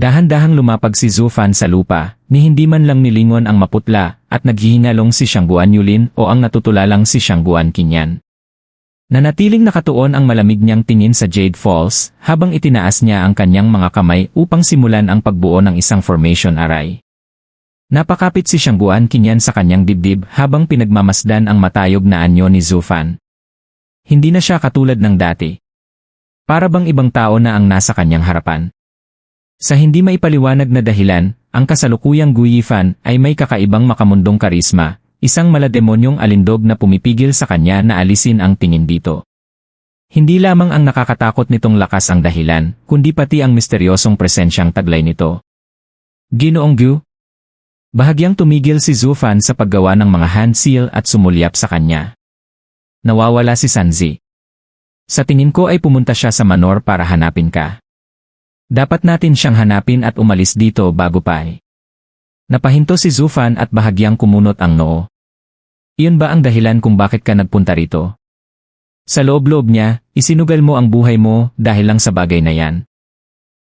Dahan-dahang lumapag si Zufan sa lupa, ni hindi man lang nilingon ang maputla, at naghihingalong si Xiangguan Yulin o ang natutulalang si Xiangguan Qinyan. Nanatiling nakatuon ang malamig niyang tingin sa Jade Falls, habang itinaas niya ang kanyang mga kamay upang simulan ang pagbuo ng isang formation array. Napakapit si Xiangguan Qinyan sa kanyang dibdib habang pinagmamasdan ang matayog na anyo ni Zufan. Hindi na siya katulad ng dati. Para bang ibang tao na ang nasa kanyang harapan. Sa hindi maipaliwanag na dahilan, ang kasalukuyang Gu Yifan ay may kakaibang makamundong karisma, isang malademonyong alindog na pumipigil sa kanya na alisin ang tingin dito. Hindi lamang ang nakakatakot nitong lakas ang dahilan, kundi pati ang misteryosong presensyang taglay nito. Ginoong Gu? Bahagyang tumigil si Zufan sa paggawa ng mga hand seal at sumulyap sa kanya. Nawawala si Sanzi. Sa tingin ko ay pumunta siya sa Manor para hanapin ka. Dapat natin siyang hanapin at umalis dito bago pa eh. Napahinto si Zufan at bahagyang kumunot ang noo. Iyon ba ang dahilan kung bakit ka nagpunta rito? Sa loob-loob niya, isinugal mo ang buhay mo dahil lang sa bagay na yan.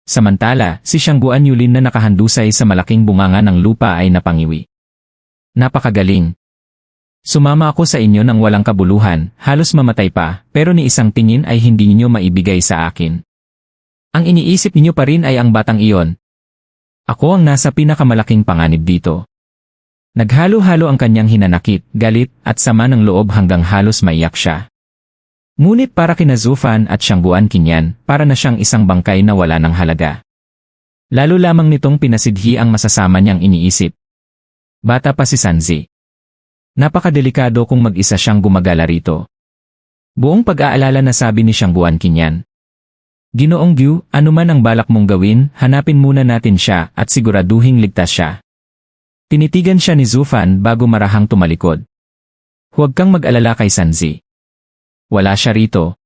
Samantala, si Xiangguan Yulin na nakahandusay sa malaking bunganga ng lupa ay napangiwi. Napakagaling. Sumama ako sa inyo ng walang kabuluhan, halos mamatay pa, pero ni isang tingin ay hindi ninyo maibigay sa akin. Ang iniisip ninyo pa rin ay ang batang iyon. Ako ang nasa pinakamalaking panganib dito. Naghalo-halo ang kanyang hinanakit, galit, at sama ng loob hanggang halos maiyak siya. Ngunit para kina Zufan at Xiangguan Qinyan, para na siyang isang bangkay na wala ng halaga. Lalo lamang nitong pinasidhi ang masasama niyang iniisip. Bata pa si Sanzi. Napakadelikado kung mag-isa siyang gumagala rito. Buong pag-aalala na sabi ni Xiangguan Qinyan. Ginoong Gu, anuman ang balak mong gawin, hanapin muna natin siya at siguraduhing ligtas siya. Tinitigan siya ni Zufan bago marahang tumalikod. Huwag kang mag-alala kay Sanzi. Wala siya rito.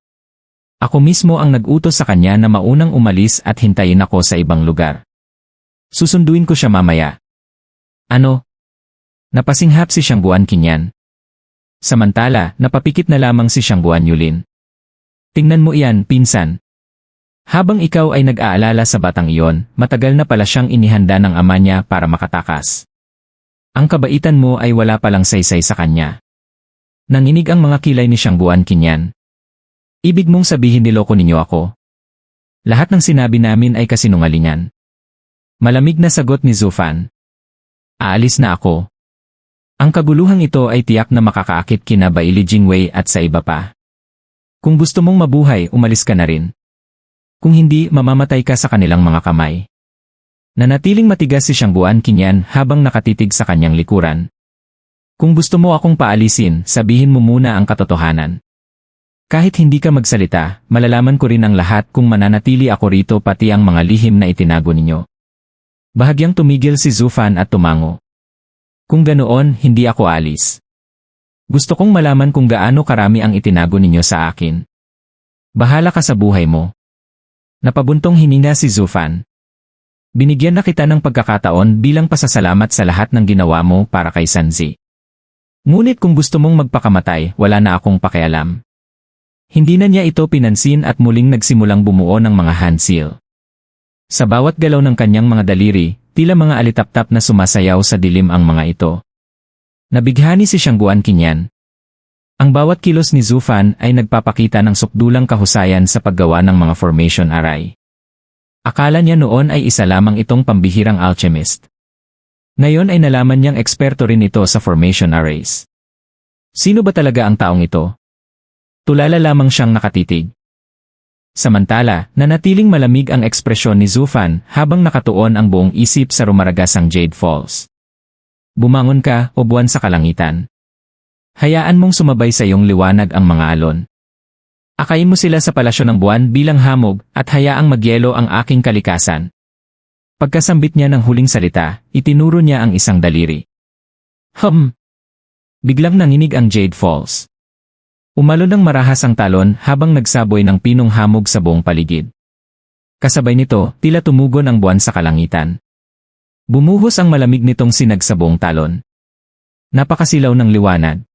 Ako mismo ang nag-utos sa kanya na maunang umalis at hintayin ako sa ibang lugar. Susunduin ko siya mamaya. Ano? Napasinghap si Xiangguan Qinyan. Samantala, napapikit na lamang si Xiangguan Yulin. Tingnan mo iyan, pinsan. Habang ikaw ay nag-aalala sa batang iyon, matagal na pala siyang inihanda ng ama niya para makatakas. Ang kabaitan mo ay wala palang saysay sa kanya. Nanginig ang mga kilay ni Xiangguan Qinyan. Ibig mong sabihin niloko ninyo ako? Lahat ng sinabi namin ay kasinungalingan. Malamig na sagot ni Zufan. Aalis na ako. Ang kaguluhang ito ay tiyak na makakaakit kina Baili Jingwei at sa iba pa. Kung gusto mong mabuhay, umalis ka na rin. Kung hindi, mamamatay ka sa kanilang mga kamay. Nanatiling matigas si Xiangguan Qinyan habang nakatitig sa kanyang likuran. Kung gusto mo akong paalisin, sabihin mo muna ang katotohanan. Kahit hindi ka magsalita, malalaman ko rin ang lahat kung mananatili ako rito pati ang mga lihim na itinago ninyo. Bahagyang tumigil si Zufan at tumango. Kung ganoon, hindi ako alis. Gusto kong malaman kung gaano karami ang itinago ninyo sa akin. Bahala ka sa buhay mo. Napabuntong hininga si Zufan. Binigyan na kita ng pagkakataon bilang pasasalamat sa lahat ng ginawa mo para kay Sanzi. Ngunit kung gusto mong magpakamatay, wala na akong pakialam. Hindi na niya ito pinansin at muling nagsimulang bumuo ng mga hand seal. Sa bawat galaw ng kanyang mga daliri, tila mga alitaptap na sumasayaw sa dilim ang mga ito. Nabighani si Xiangguan Qinyan. Ang bawat kilos ni Zufan ay nagpapakita ng sukdulang kahusayan sa paggawa ng mga formation array. Akala niya noon ay isa lamang itong pambihirang alchemist. Ngayon ay nalaman niyang eksperto rin ito sa formation arrays. Sino ba talaga ang taong ito? Tulala lamang siyang nakatitig. Samantala, nanatiling malamig ang ekspresyon ni Zufan habang nakatuon ang buong isip sa rumaragasang Jade Falls. Bumangon ka, o buwan sa kalangitan. Hayaan mong sumabay sa iyong liwanag ang mga alon. Akayin mo sila sa palasyo ng buwan bilang hamog at hayaang magyelo ang aking kalikasan. Pagkasambit niya ng huling salita, itinuro niya ang isang daliri. Biglang nanginig ang Jade Falls. Umalo ng marahas ang talon habang nagsaboy ng pinong hamog sa buong paligid. Kasabay nito, tila tumugon ang buwan sa kalangitan. Bumuhos ang malamig nitong sinag sa buong talon. Napakasilaw ng liwanag.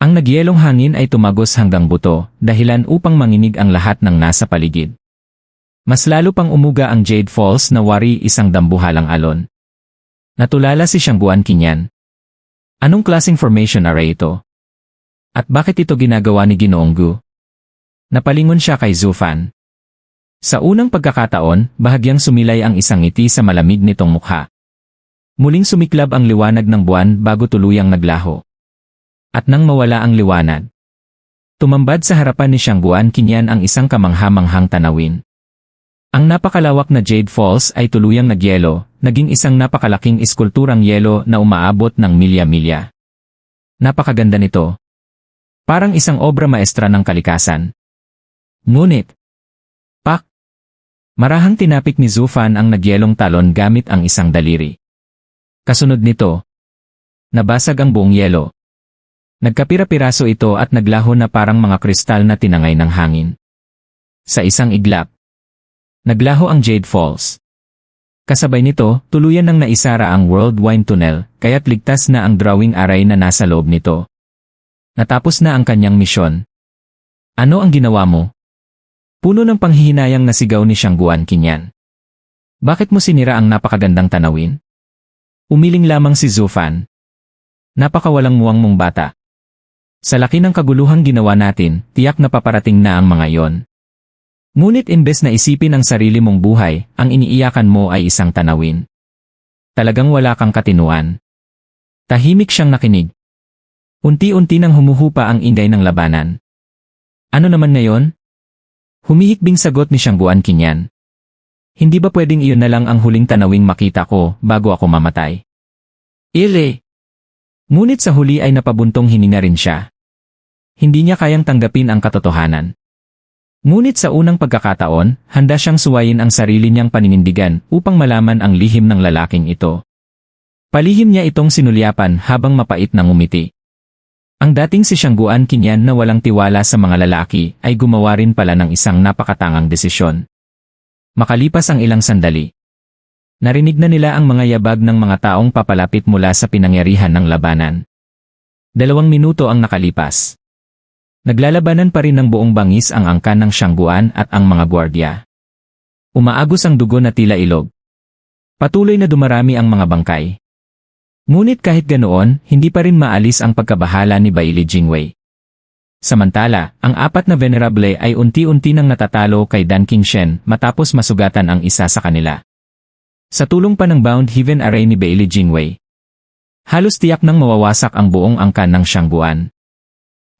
Ang nagyelong hangin ay tumagos hanggang buto, dahilan upang manginig ang lahat ng nasa paligid. Mas lalo pang umuga ang Jade Falls na wari isang dambuhalang alon. Natulala si Siangguan Qinyan. Anong klaseng formation array ito? At bakit ito ginagawa ni Ginoong Gu? Napalingon siya kay Zhu Fan. Sa unang pagkakataon, bahagyang sumilay ang isang ngiti sa malamig nitong mukha. Muling sumiklab ang liwanag ng buwan bago tuluyang naglaho. At nang mawala ang liwanag, tumambad sa harapan ni Siangguan Qinyan ang isang kamangha-manghang tanawin. Ang napakalawak na Jade Falls ay tuluyang nagyelo, naging isang napakalaking iskulturang yelo na umaabot ng milya-milya. Napakaganda nito. Parang isang obra maestra ng kalikasan. Ngunit, pak! Marahang tinapik ni Zhu Fan ang nagyelong talon gamit ang isang daliri. Kasunod nito, nabasag ang buong yelo. Nagkapira-piraso ito at naglaho na parang mga kristal na tinangay ng hangin. Sa isang iglap, naglaho ang Jade Falls. Kasabay nito, tuluyan nang naisara ang World Wine Tunnel, kaya't ligtas na ang drawing array na nasa loob nito. Natapos na ang kanyang misyon. Ano ang ginawa mo? Puno ng panghihinayang nasigaw ni Siangguan Qinyan. Bakit mo sinira ang napakagandang tanawin? Umiling lamang si Zhu Fan. Napakawalang muwang mong bata. Sa laki ng kaguluhang ginawa natin, tiyak na paparating na ang mga yon. Ngunit imbes na isipin ang sarili mong buhay, ang iniiyakan mo ay isang tanawin. Talagang wala kang katinuan. Tahimik siyang nakinig. Unti-unti nang humuhupa ang inday ng labanan. Ano naman ngayon? Humihikbing sagot ni Siangguan Qinyan. Hindi ba pwedeng iyon na lang ang huling tanawing makita ko bago ako mamatay? Ile! Ngunit sa huli ay napabuntong hininga rin siya. Hindi niya kayang tanggapin ang katotohanan. Ngunit sa unang pagkakataon, handa siyang suwayin ang sarili niyang paninindigan upang malaman ang lihim ng lalaking ito. Palihim niya itong sinulyapan habang mapait na ngumiti. Ang dating si Siangguan Qinyan na walang tiwala sa mga lalaki ay gumawa rin pala ng isang napakatangang desisyon. Makalipas ang ilang sandali, narinig na nila ang mga yabag ng mga taong papalapit mula sa pinangyarihan ng labanan. 2 minuto ang nakalipas. Naglalabanan pa rin ng buong bangis ang angkan ng Siangguan at ang mga gwardya. Umaagos ang dugo na tila ilog. Patuloy na dumarami ang mga bangkay. Ngunit kahit ganoon, hindi pa rin maalis ang pagkabahala ni Baili Jingwei. Samantala, ang 4 na venerable ay unti-unti nang natatalo kay Dan Qingshen matapos masugatan ang isa sa kanila. Sa tulong pa ng Bound Heaven Array ni Baili Jingwei, halos tiyak nang mawawasak ang buong angkan ng Siangguan.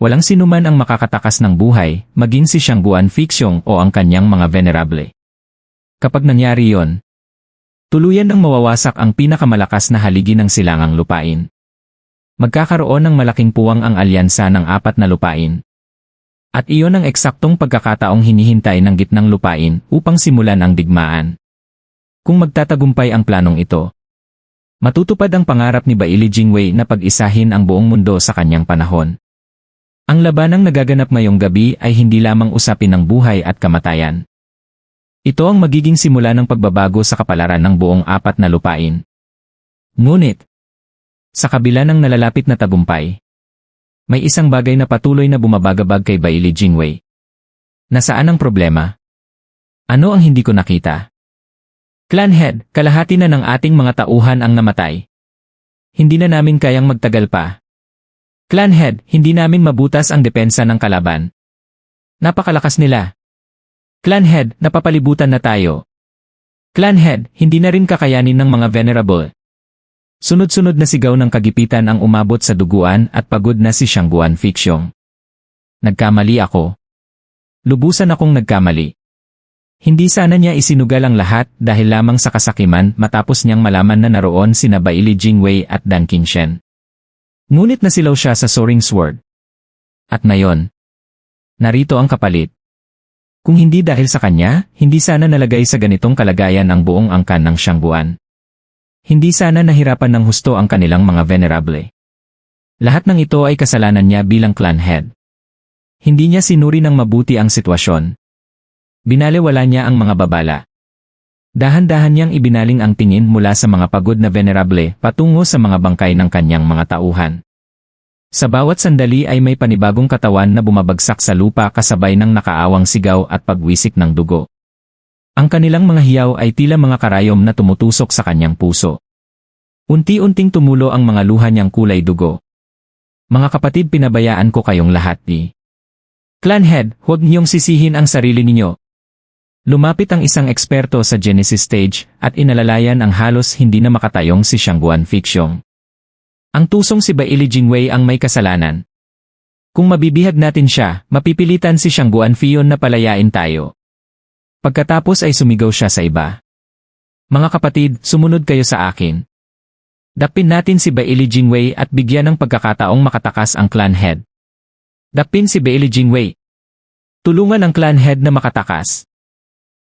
Walang sinuman ang makakatakas ng buhay, maging si Siangguan Fixiong o ang kanyang mga venerable. Kapag nangyari yon, tuluyan nang mawawasak ang pinakamalakas na haligi ng silangang lupain. Magkakaroon ng malaking puwang ang alyansa ng 4 na lupain. At iyon ang eksaktong pagkakataong hinihintay ng gitnang lupain upang simulan ang digmaan. Kung magtatagumpay ang planong ito, matutupad ang pangarap ni Baili Jingwei na pag-isahin ang buong mundo sa kanyang panahon. Ang labanang nagaganap ngayong gabi ay hindi lamang usapin ng buhay at kamatayan. Ito ang magiging simula ng pagbabago sa kapalaran ng buong 4 na lupain. Ngunit, sa kabila ng nalalapit na tagumpay, may isang bagay na patuloy na bumabagabag kay Baili Jingwei. Nasaan ang problema? Ano ang hindi ko nakita? Clan Head, kalahati na ng ating mga tauhan ang namatay. Hindi na namin kayang magtagal pa. Clan Head, hindi namin mabutas ang depensa ng kalaban. Napakalakas nila. Clan Head, napapalibutan na tayo. Clan Head, hindi na rin kakayanin ng mga venerable. Sunod-sunod na sigaw ng kagipitan ang umabot sa duguan at pagod na si Siangguan Fixiong. Nagkamali ako. Lubusan akong nagkamali. Hindi sana niya isinugal ang lahat dahil lamang sa kasakiman matapos niyang malaman na naroon sina Baili Jingwei at Dan Qingshen. Ngunit nasilaw siya sa Soaring Sword. At ngayon, narito ang kapalit. Kung hindi dahil sa kanya, hindi sana nalagay sa ganitong kalagayan ang buong angkan ng Siangguan. Hindi sana nahirapan ng husto ang kanilang mga venerable. Lahat ng ito ay kasalanan niya bilang clan head. Hindi niya sinuri ng mabuti ang sitwasyon. Binalewala niya ang mga babala. Dahan-dahan niyang ibinaling ang tingin mula sa mga pagod na venerable patungo sa mga bangkay ng kanyang mga tauhan. Sa bawat sandali ay may panibagong katawan na bumabagsak sa lupa kasabay ng nakaawang sigaw at pagwisik ng dugo. Ang kanilang mga hiyaw ay tila mga karayom na tumutusok sa kanyang puso. Unti-unting tumulo ang mga luha niyang kulay dugo. Mga kapatid, pinabayaan ko kayong lahat Clan Head, huwag niyong sisihin ang sarili ninyo. Lumapit ang isang eksperto sa Genesis stage at inalalayan ang halos hindi na makatayong si Shangguan Fiction. Ang tusong si Bailey Jingwei ang may kasalanan. Kung mabibihag natin siya, mapipilitan si Shangguan Fion na palayain tayo. Pagkatapos ay sumigaw siya sa iba. Mga kapatid, sumunod kayo sa akin. Dapin natin si Bailey Jingwei at bigyan ng pagkakataong makatakas ang Clan Head. Dapin si Bailey Jingwei. Tulungan ang Clan Head na makatakas.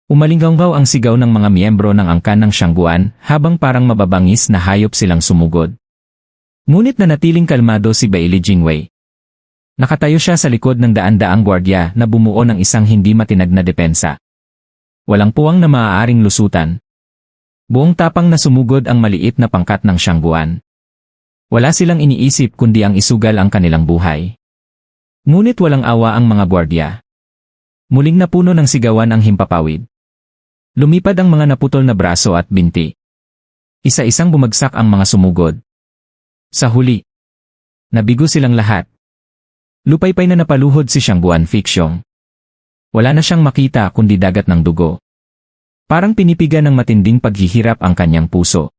Umalinggaw ang sigaw ng mga miyembro ng angkan ng Shangguan habang parang mababangis na hayop silang sumugod. Ngunit nanatiling kalmado si Bailey Jingwei. Nakatayo siya sa likod ng daan-daang gwardiya na bumuo ng isang hindi matinag na depensa. Walang puwang na maaaring lusutan. Buong tapang na sumugod ang maliit na pangkat ng Shangguan. Wala silang iniisip kundi ang isugal ang kanilang buhay. Ngunit walang awa ang mga gwardiya. Muling napuno ng sigawan ang himpapawid. Lumipad ang mga naputol na braso at binti. Isa-isang bumagsak ang mga sumugod. Sa huli, nabigo silang lahat. Lupaypay na napaluhod si Shangguan Fiction. Wala na siyang makita kundi dagat ng dugo. Parang pinipigan ng matinding paghihirap ang kanyang puso.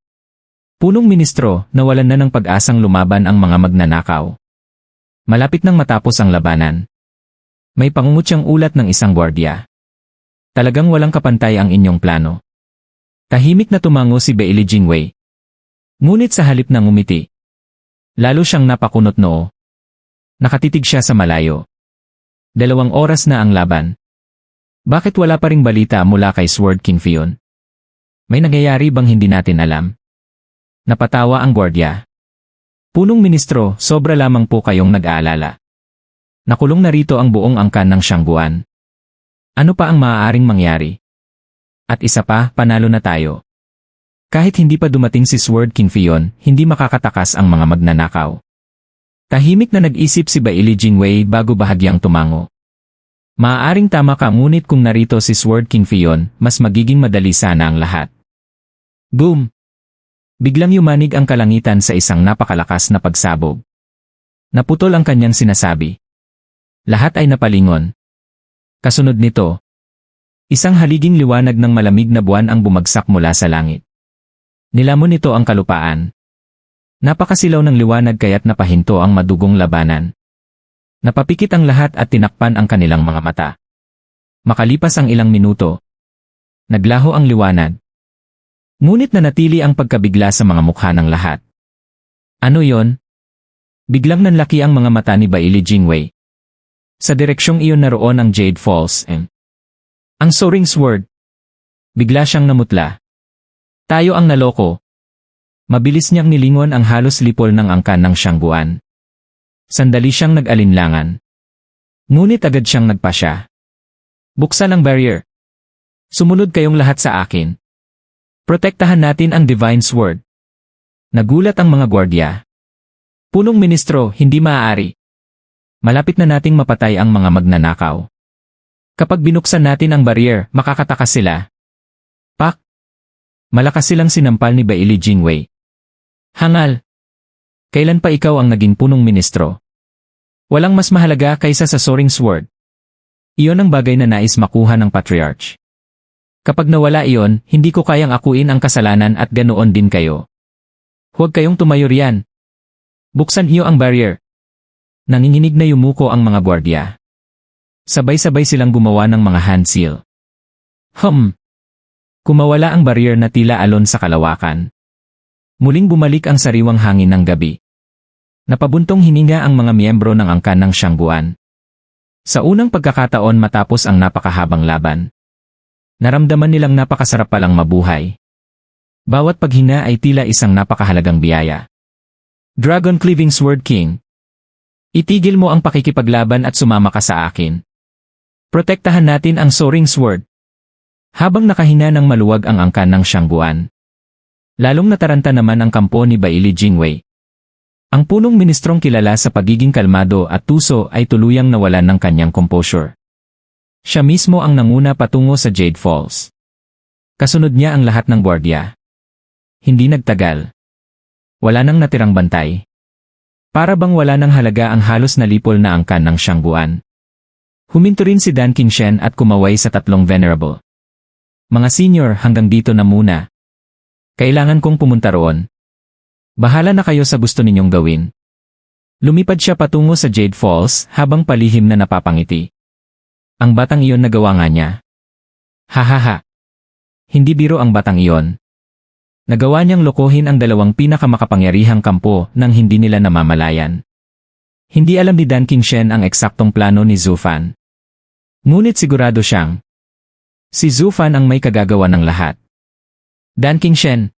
Punong ministro, nawalan na ng pag-asang lumaban ang mga magnanakaw. Malapit nang matapos ang labanan. May pangungutyang ulat ng isang gwardiya. Talagang walang kapantay ang inyong plano. Tahimik na tumango si Bailey Jingwei. Ngunit sa halip na ngumiti, lalo siyang napakunot noo. Nakatitig siya sa malayo. 2 oras na ang laban. Bakit wala pa ring balita mula kay Sword King Fion? May nangyayari bang hindi natin alam? Napatawa ang gwardiya. Punong ministro, sobra lamang po kayong nag-aalala. Nakulong na rito ang buong angkan ng Shangguan. Ano pa ang maaaring mangyari? At isa pa, panalo na tayo. Kahit hindi pa dumating si Sword King Fion, hindi makakatakas ang mga magnanakaw. Tahimik na nag-isip si Bailey Jingwei bago bahagyang tumango. Maaaring tama ka, ngunit kung narito si Sword King Fion, mas magiging madali sana ang lahat. Boom! Biglang yumanig ang kalangitan sa isang napakalakas na pagsabog. Naputol ang kanyang sinasabi. Lahat ay napalingon. Kasunod nito, isang haliging liwanag ng malamig na buwan ang bumagsak mula sa langit. Nilamon nito ang kalupaan. Napakasilaw ng liwanag kaya't napahinto ang madugong labanan. Napapikit ang lahat at tinakpan ang kanilang mga mata. Makalipas ang ilang minuto, naglaho ang liwanag. Ngunit nanatili ang pagkabigla sa mga mukha ng lahat. Ano yon? Biglang nanlaki ang mga mata ni Bailey Jingwei. Sa direksyong iyon naroon ang Jade Falls. Ang Soaring Sword. Bigla siyang namutla. Tayo ang naloko. Mabilis niyang nilingon ang halos lipol ng angkan ng Shangguan. Sandali siyang nag-alinlangan. Ngunit agad siyang nagpasya. Buksan ang barrier. Sumunod kayong lahat sa akin. Protektahan natin ang Divine Sword. Nagulat ang mga gwardiya. Punong ministro, hindi maaari. Malapit na nating mapatay ang mga magnanakaw. Kapag binuksan natin ang barrier, makakatakas sila. Pak! Malakas silang sinampal ni Bailey Jingwei. Hangal! Kailan pa ikaw ang naging punong ministro? Walang mas mahalaga kaysa sa Soaring Sword. Iyon ang bagay na nais makuha ng Patriarch. Kapag nawala iyon, hindi ko kayang akuin ang kasalanan at ganoon din kayo. Huwag kayong tumayo riyan. Buksan niyo ang barrier. Nanginginig na yumuko ang mga gwardiya. Sabay-sabay silang gumawa ng mga hand seal. Kumawala ang barrier na tila alon sa kalawakan. Muling bumalik ang sariwang hangin ng gabi. Napabuntong hininga ang mga miyembro ng angkan ng Shangguan. Sa unang pagkakataon matapos ang napakahabang laban, naramdaman nilang napakasarap palang mabuhay. Bawat paghina ay tila isang napakahalagang biyaya. Dragon Cleaving Sword King. Itigil mo ang pakikipaglaban at sumama ka sa akin. Protektahan natin ang Soaring Sword. Habang nakahina ng maluwag ang angkan ng Shangguan, lalong nataranta naman ang kampo ni Bailey Jingwei. Ang punong ministrong kilala sa pagiging kalmado at tuso ay tuluyang nawalan ng kanyang composure. Siya mismo ang nanguna patungo sa Jade Falls. Kasunod niya ang lahat ng gwardiya. Hindi nagtagal. Wala nang natirang bantay. Para bang wala nang halaga ang halos nalipol na angkan ng Shangguan. Huminto rin si Dan Qingshen at kumaway sa tatlong venerable. Mga senior, hanggang dito na muna. Kailangan kong pumunta roon. Bahala na kayo sa gusto ninyong gawin. Lumipad siya patungo sa Jade Falls habang palihim na napapangiti. Ang batang iyon nagawa nga niya. Hahaha. Hindi biro ang batang iyon. Nagawa niyang lokohin ang dalawang pinakamakapangyarihang kampo nang hindi nila namamalayan. Hindi alam ni Dan Qingshen ang eksaktong plano ni Zhu Fan. Ngunit sigurado siyang si Zhu Fan ang may kagagawa ng lahat. Dan Qingshen,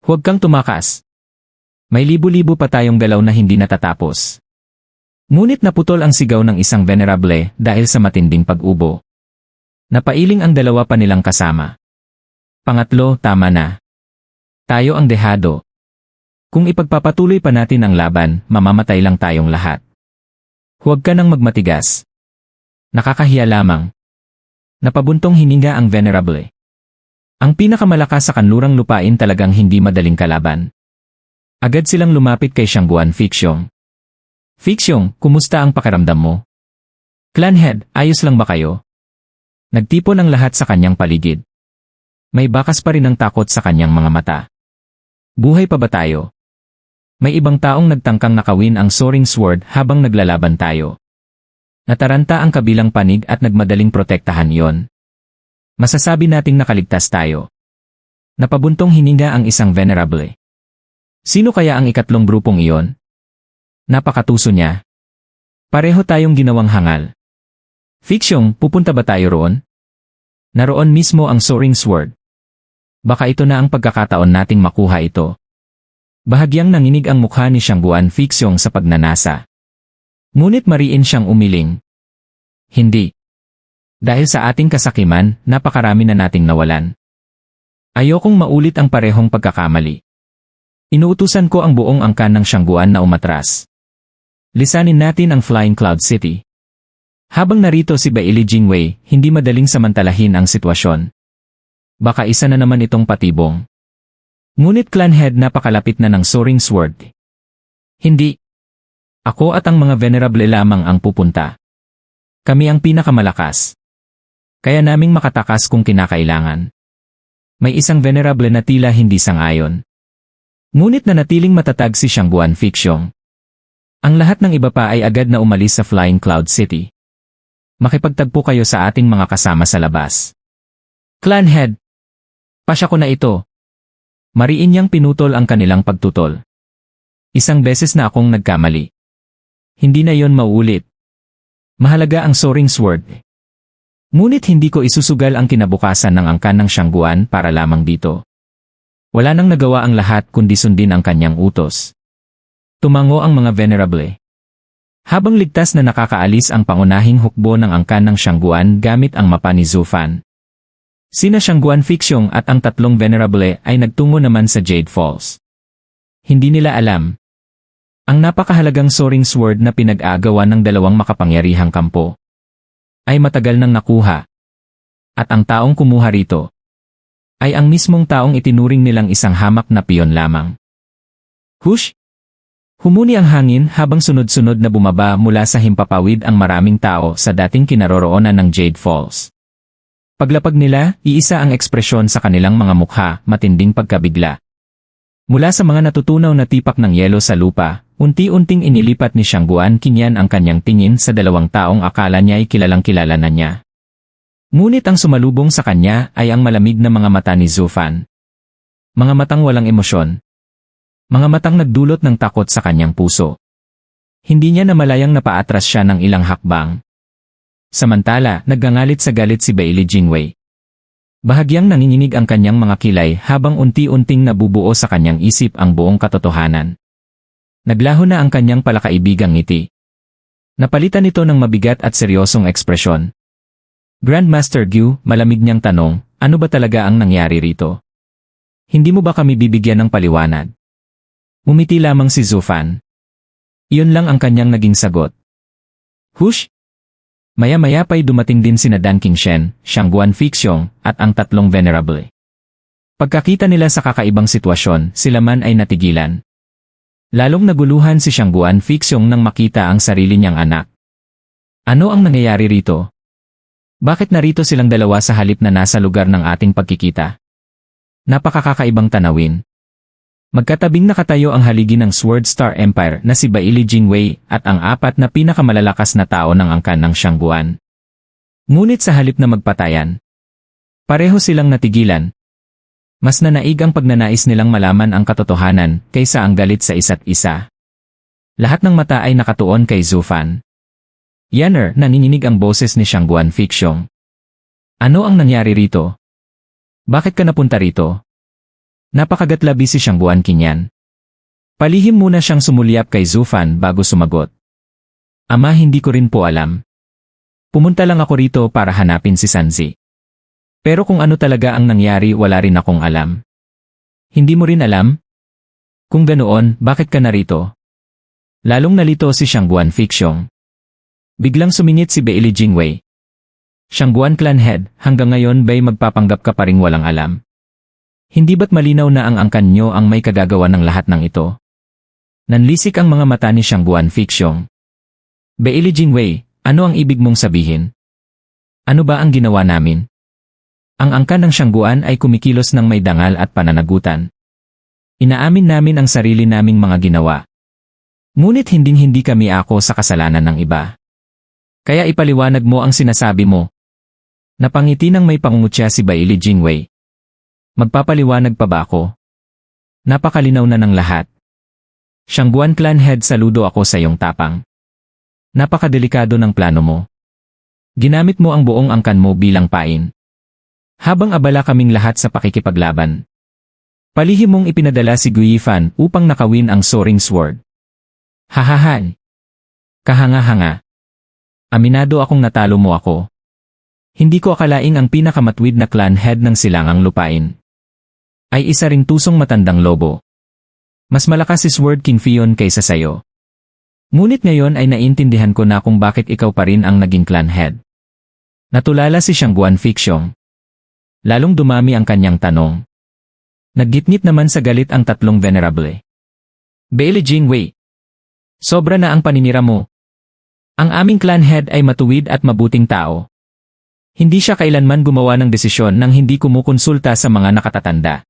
huwag kang tumakas. May libu-libu pa tayong galaw na hindi natatapos. Ngunit naputol ang sigaw ng isang venerable dahil sa matinding pag-ubo. Napailing ang dalawa pa nilang kasama. Pangatlo, tama na. Tayo ang dehado. Kung ipagpapatuloy pa natin ang laban, mamamatay lang tayong lahat. Huwag ka nang magmatigas. Nakakahiya lamang. Napabuntong hininga ang venerable. Ang pinakamalakas sa kanlurang lupain talagang hindi madaling kalaban. Agad silang lumapit kay Shangguan Fixiong. Fixiong, kumusta ang pakiramdam mo? Clanhead, ayos lang ba kayo? Nagtipon ang lahat sa kanyang paligid. May bakas pa rin ang takot sa kanyang mga mata. Buhay pa ba tayo? May ibang taong nagtangkang nakawin ang soaring sword habang naglalaban tayo. Nataranta ang kabilang panig at nagmadaling protektahan iyon. Masasabi nating nakaligtas tayo. Napabuntong hininga ang isang venerable. Sino kaya ang ikatlong grupong iyon? Napakatuso niya. Pareho tayong ginawang hangal. Fixiong, pupunta ba tayo roon? Naroon mismo ang soaring sword. Baka ito na ang pagkakataon nating makuha ito. Bahagyang nanginig ang mukha ni Shangguan Fixiong sa pagnanasa. Ngunit mariin siyang umiling. Hindi. Dahil sa ating kasakiman, napakarami na nating nawalan. Ayokong maulit ang parehong pagkakamali. Inuutusan ko ang buong angkan ng Shangguan na umatras. Lisanin natin ang Flying Cloud City. Habang narito si Bailey Jingwei, hindi madaling samantalahin ang sitwasyon. Baka isa na naman itong patibong. Ngunit Clanhead napakalapit na ng soaring sword. Hindi. Ako at ang mga venerable lamang ang pupunta. Kami ang pinakamalakas. Kaya naming makatakas kung kinakailangan. May isang venerable na tila hindi sang-ayon. Ngunit nanatiling matatag si Shangguan Fixiong. Ang lahat ng iba pa ay agad na umalis sa Flying Cloud City. Makipagtagpo kayo sa ating mga kasama sa labas. Clanhead! Pasya ko na ito. Mariin niyang pinutol ang kanilang pagtutol. Isang beses na akong nagkamali. Hindi na yon mauulit. Mahalaga ang soaring sword. Ngunit hindi ko isusugal ang kinabukasan ng angkan ng Shangguan para lamang dito. Wala nang nagawa ang lahat kundi sundin ang kanyang utos. Tumango ang mga venerable. Habang ligtas na nakakaalis ang pangunahing hukbo ng angkan ng Shangguan gamit ang mapa ni Zhu Fan. Sina Shangguan Fixiong at ang tatlong venerable ay nagtungo naman sa Jade Falls. Hindi nila alam. Ang napakahalagang soaring sword na pinag-aagawan ng dalawang makapangyarihang kampo ay matagal nang nakuha. At ang taong kumuha rito ay ang mismong taong itinuring nilang isang hamak na piyon lamang. Hush! Humuni ang hangin habang sunod-sunod na bumaba mula sa himpapawid ang maraming tao sa dating kinaroroonan ng Jade Falls. Paglapag nila, iisa ang ekspresyon sa kanilang mga mukha, matinding pagkabigla. Mula sa mga natutunaw na tipak ng yelo sa lupa, unti-unting inilipat ni Shangguan Qingyan ang kanyang tingin sa dalawang taong akala niya ay kilalang-kilala na niya. Ngunit ang sumalubong sa kanya ay ang malamig na mga mata ni Zhu Fan. Mga matang walang emosyon. Mga matang nagdulot ng takot sa kanyang puso. Hindi niya namalayang napaatras siya ng ilang hakbang. Samantala, naggangalit sa galit si Bailey Jingwei. Bahagyang nanginginig ang kanyang mga kilay habang unti-unting nabubuo sa kanyang isip ang buong katotohanan. Naglaho na ang kanyang palakaibigang ngiti. Napalitan ito ng mabigat at seryosong ekspresyon. Grandmaster Gyu, malamig niyang tanong, ano ba talaga ang nangyari rito? Hindi mo ba kami bibigyan ng paliwanag? Umiti lamang si Zhu Fan. Iyon lang ang kanyang naging sagot. Hush! Maya-maya pa'y dumating din sina Dan Qingshen, Shangguan Fixiong, at ang tatlong venerable. Pagkakita nila sa kakaibang sitwasyon, sila man ay natigilan. Lalong naguluhan si Xiangguan Fixong nang makita ang sarili niyang anak. Ano ang nangyayari rito? Bakit narito silang dalawa sa halip na nasa lugar ng ating pagkikita? Napakakakaibang tanawin. Magkatabing nakatayo ang haligi ng Sword Star Empire na si Baili Jingwei at ang apat na pinakamalalakas na tao ng angkan ng Xiangguan. Ngunit sa halip na magpatayan, pareho silang natigilan. Mas nanaig ang pagnanais nilang malaman ang katotohanan kaysa ang galit sa isa't isa. Lahat ng mata ay nakatuon kay Zhu Fan. Yanner, nanginginig ang boses ni Xiangguan Fixong. Ano ang nangyari rito? Bakit ka napunta rito? Napakagatlabi si Xiangguan Qinyan. Palihim muna siyang sumulyap kay Zhu Fan bago sumagot. Ama, hindi ko rin po alam. Pumunta lang ako rito para hanapin si Sanzi. Pero kung ano talaga ang nangyari, wala rin akong alam. Hindi mo rin alam? Kung ganoon, bakit ka narito? Lalong nalito si Xiangguan Fixong. Biglang sumingit si Baili Jingwei. Xiangguan Clan Head, hanggang ngayon ba'y magpapanggap ka pa ring walang alam? Hindi ba't malinaw na ang angkan nyo ang may kagagawa ng lahat ng ito? Nanlisik ang mga mata ni Xiangguan Fixong. Baili Jingwei, ano ang ibig mong sabihin? Ano ba ang ginawa namin? Ang angkan ng Xiangguan ay kumikilos ng may dangal at pananagutan. Inaamin namin ang sarili naming mga ginawa. Ngunit hinding-hindi kami ako sa kasalanan ng iba. Kaya ipaliwanag mo ang sinasabi mo. Napangiti ng may pangungutya si Baili Jingwei. Magpapaliwanag pa ba ako? Napakalinaw na ng lahat. Xiangguan Clan Head, saludo ako sa iyong tapang. Napakadelikado ng plano mo. Ginamit mo ang buong angkan mo bilang pain. Habang abala kaming lahat sa pakikipaglaban. Palihim mong ipinadala si Gui Fan upang nakawin ang Soaring Sword. Hahahan. Kahanga-hanga. Aminado akong natalo mo ako. Hindi ko akalaing ang pinakamatwid na clan head ng Silangang Lupain ay isa ring tusong matandang lobo. Mas malakas si Sword King Fion kaysa sayo. Ngunit ngayon ay naintindihan ko na kung bakit ikaw pa rin ang naging clan head. Natulala si Xiangguan Fixong. Lalong dumami ang kanyang tanong. Naggitngit naman sa galit ang tatlong venerable. Baili Jingwei. Sobra na ang paninira mo. Ang aming clan head ay matuwid at mabuting tao. Hindi siya kailanman gumawa ng desisyon nang hindi kumukonsulta sa mga nakatatanda.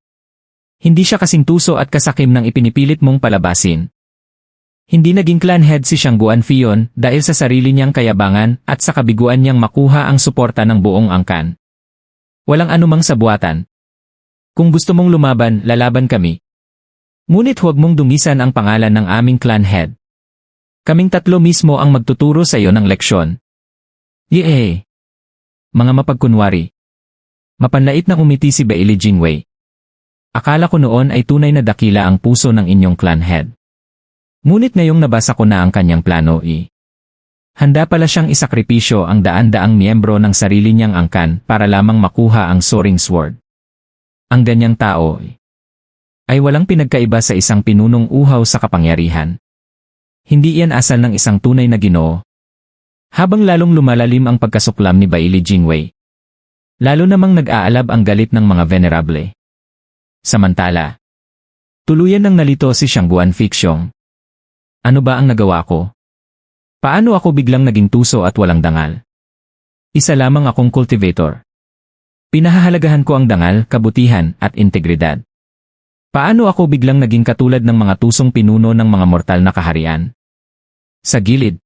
Hindi siya kasing tuso at kasakim ng ipinipilit mong palabasin. Hindi naging clan head si Xiangguan Fion dahil sa sarili niyang kayabangan at sa kabiguan niyang makuha ang suporta ng buong angkan. Walang anumang sabuatan. Kung gusto mong lumaban, lalaban kami. Ngunit huwag mong dungisan ang pangalan ng aming clan head. Kaming tatlo mismo ang magtuturo sa iyo ng leksyon. Yee! Mga mapagkunwari. Mapanlait na umiti si Baili Jingwei. Akala ko noon ay tunay na dakila ang puso ng inyong clan head. Ngunit ngayong nabasa ko na ang kanyang plano handa pala siyang isakripisyo ang daan-daang miyembro ng sarili niyang angkan para lamang makuha ang Soaring Sword. Ang ganyang tao ay walang pinagkaiba sa isang pinunong uhaw sa kapangyarihan. Hindi iyan asal ng isang tunay na Ginoo. Habang lalong lumalalim ang pagkasuklam ni Baili Jingwei, lalo namang nag-aalab ang galit ng mga venerable. Samantala, tuluyan nang nalito si Xiangguan Fixong. Ano ba ang nagawa ko? Paano ako biglang naging tuso at walang dangal? Isa lamang akong cultivator. Pinahahalagahan ko ang dangal, kabutihan, at integridad. Paano ako biglang naging katulad ng mga tusong pinuno ng mga mortal na kaharian? Sa gilid,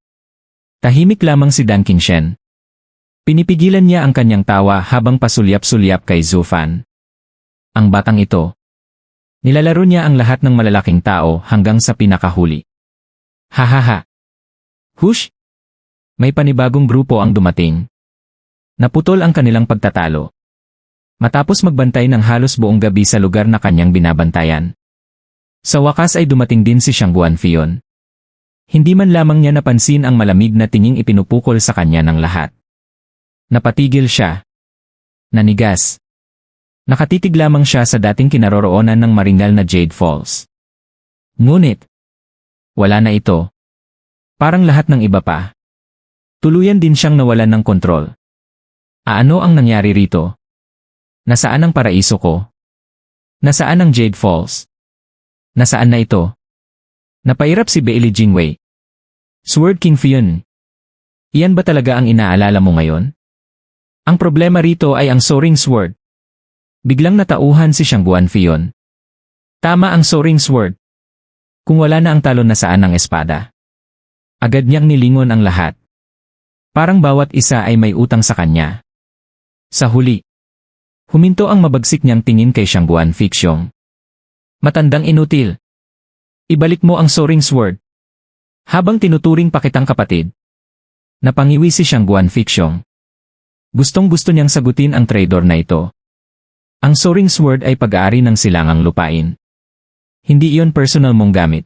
tahimik lamang si Dan Qingshen. Pinipigilan niya ang kanyang tawa habang pasulyap-sulyap kay Zhu Fan. Ang batang ito. Nilalaro niya ang lahat ng malalaking tao hanggang sa pinakahuli. Hahaha. Hush! May panibagong grupo ang dumating. Naputol ang kanilang pagtatalo. Matapos magbantay ng halos buong gabi sa lugar na kanyang binabantayan. Sa wakas ay dumating din si Xiangguan Fion. Hindi man lamang niya napansin ang malamig na tinging ipinupukol sa kanya ng lahat. Napatigil siya. Nanigas. Nakatitig lamang siya sa dating kinaroroonan ng maringal na Jade Falls. Ngunit, wala na ito. Parang lahat ng iba pa. Tuluyan din siyang nawalan ng kontrol. Ano ang nangyari rito? Nasaan ang paraiso ko? Nasaan ang Jade Falls? Nasaan na ito? Napairap si Bailey Jingwei. Sword King Fion. Iyan ba talaga ang inaalala mo ngayon? Ang problema rito ay ang Soaring Sword. Biglang natauhan si Shangguan Fion. Tama ang Soaring Sword. Kung wala na ang talon, nasaan ang espada? Agad niyang nilingon ang lahat. Parang bawat isa ay may utang sa kanya. Sa huli, huminto ang mabagsik niyang tingin kay Shangguan Fixiong. Matandang inutil. Ibalik mo ang Soaring Sword. Habang tinuturing pa kitang kapatid. Napangiwi si Shangguan Fixiong. Gustong-gusto niyang sagutin ang traidor na ito. Ang Soaring Sword ay pag-aari ng silangang lupain. Hindi iyon personal mong gamit.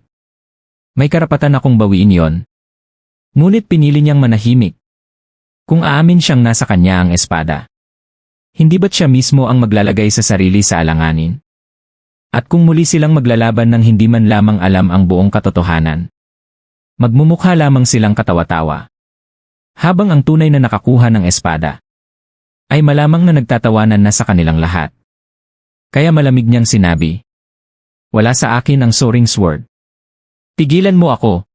May karapatan akong bawiin iyon. Ngunit pinili niyang manahimik. Kung aamin siyang nasa kanya ang espada. Hindi ba't siya mismo ang maglalagay sa sarili sa alanganin? At kung muli silang maglalaban ng hindi man lamang alam ang buong katotohanan, magmumukha lamang silang katawa-tawa. Habang ang tunay na nakakuha ng espada ay malamang na nagtatawanan na sa kanilang lahat. Kaya malamig niyang sinabi, "Wala sa akin ang Soaring Sword. Tigilan mo ako."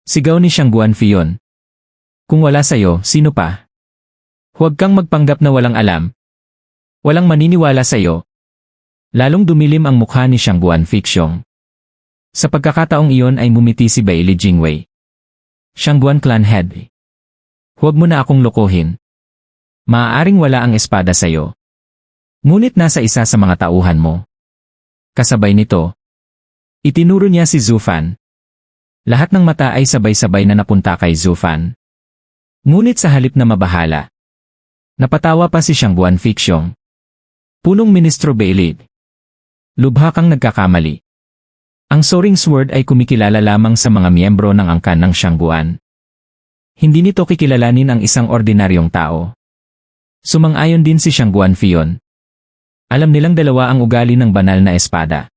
Sigaw ni Shangguan Fion. "Kung wala sa'yo, sino pa? Huwag kang magpanggap na walang alam. Walang maniniwala sa'yo." Lalong dumilim ang mukha ni Shangguan Fixiong. Sa pagkakataong iyon ay mumiti si Bailey Jingwei. "Shangguan Clan Head. Huwag mo na akong lokohin. Maaaring wala ang espada sa'yo. Ngunit nasa isa sa mga tauhan mo." Kasabay nito, itinuro niya si Zufan. Lahat ng mata ay sabay-sabay na napunta kay Zufan. Ngunit sa halip na mabahala, napatawa pa si Shangguan Fixiong. "Punong Ministro Bailey. Lubha kang nagkakamali. Ang Soaring Sword ay kumikilala lamang sa mga miyembro ng angkan ng Shangguan. Hindi nito kikilalanin ang isang ordinaryong tao." Sumang-ayon din si Shangguan Fion. Alam nilang dalawa ang ugali ng banal na espada.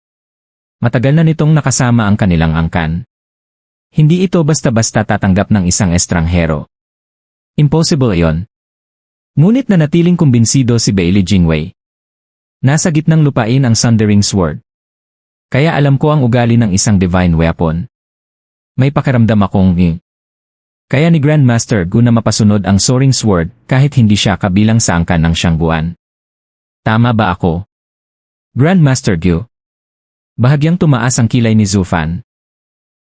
Matagal na nitong nakasama ang kanilang angkan. Hindi ito basta-basta tatanggap ng isang estranghero. Impossible iyon. Ngunit nanatiling kumbinsido si Bailey Jingwei. Nasa gitnang lupain ang Sundering Sword. Kaya alam ko ang ugali ng isang divine weapon. May pakiramdam akong kaya ni Grandmaster Gu na mapasunod ang Soaring Sword kahit hindi siya kabilang sa angkan ng Shangguan. Tama ba ako? Grandmaster Gu. Bahagyang tumaas ang kilay ni Zufan.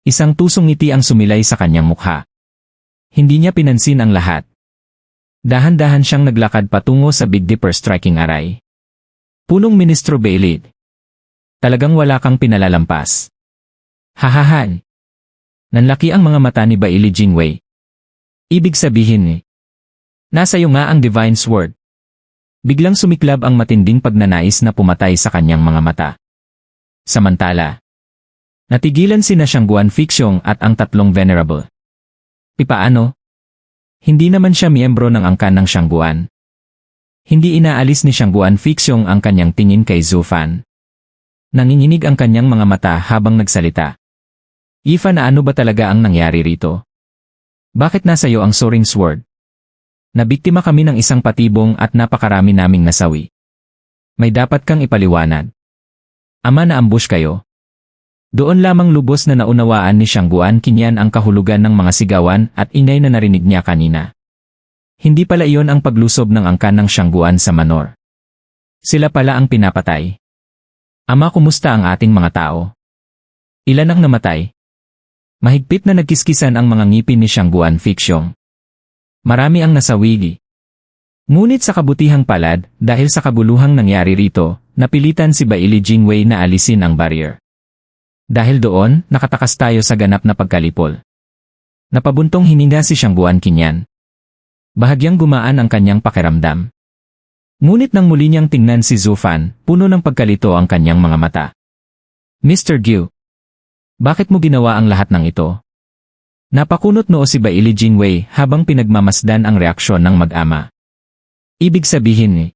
Isang tusong ngiti ang sumilay sa kanyang mukha. Hindi niya pinansin ang lahat. Dahan-dahan siyang naglakad patungo sa Big Dipper striking array. "Punong Ministro Bailey. Talagang wala kang pinalalampas." Hahahan. Nanlaki ang mga mata ni Bailey Jingwei. "Ibig sabihin nasa iyo nga ang Divine Sword." Biglang sumiklab ang matinding pagnanais na pumatay sa kanyang mga mata. Samantala, natigilan sina Shangguan Fixiong at ang tatlong Venerable. Paano? Hindi naman siya miyembro ng angkan ng Shangguan. Hindi inaalis ni Shangguan Fixiong ang kanyang tingin kay Zufan. Nanginginig ang kanyang mga mata habang nagsalita. "Ifa, na ano ba talaga ang nangyari rito? Bakit nasa iyo ang Soaring Sword? Nabiktima kami ng isang patibong at napakarami naming nasawi. May dapat kang ipaliwanag. Ama, na ambush kayo." Doon lamang lubos na naunawaan ni Shangguan Kinyan ang kahulugan ng mga sigawan at ingay na narinig niya kanina. Hindi pala iyon ang paglusob ng angkan ng Shangguan sa Manor. Sila pala ang pinapatay. "Ama, kumusta ang ating mga tao? Ilan ang namatay?" Mahigpit na nagkiskisan ang mga ngipin ni Shangguan Fixiong. "Marami ang nasawigi." Ngunit sa kabutihang palad, dahil sa kabuluhang nangyari rito, napilitan si Bailey Jingwei na alisin ang barrier. Dahil doon, nakatakas tayo sa ganap na pagkalipol. Napabuntong hininga si Shangguan Kinyan. Bahagyang gumaan ang kanyang pakiramdam. Ngunit nang muli niyang tingnan si Zufan, puno ng pagkalito ang kanyang mga mata. "Mr. Gu, bakit mo ginawa ang lahat ng ito?" Napakunot noo si Bailey Jingwei habang pinagmamasdan ang reaksyon ng mag-ama. Ibig sabihin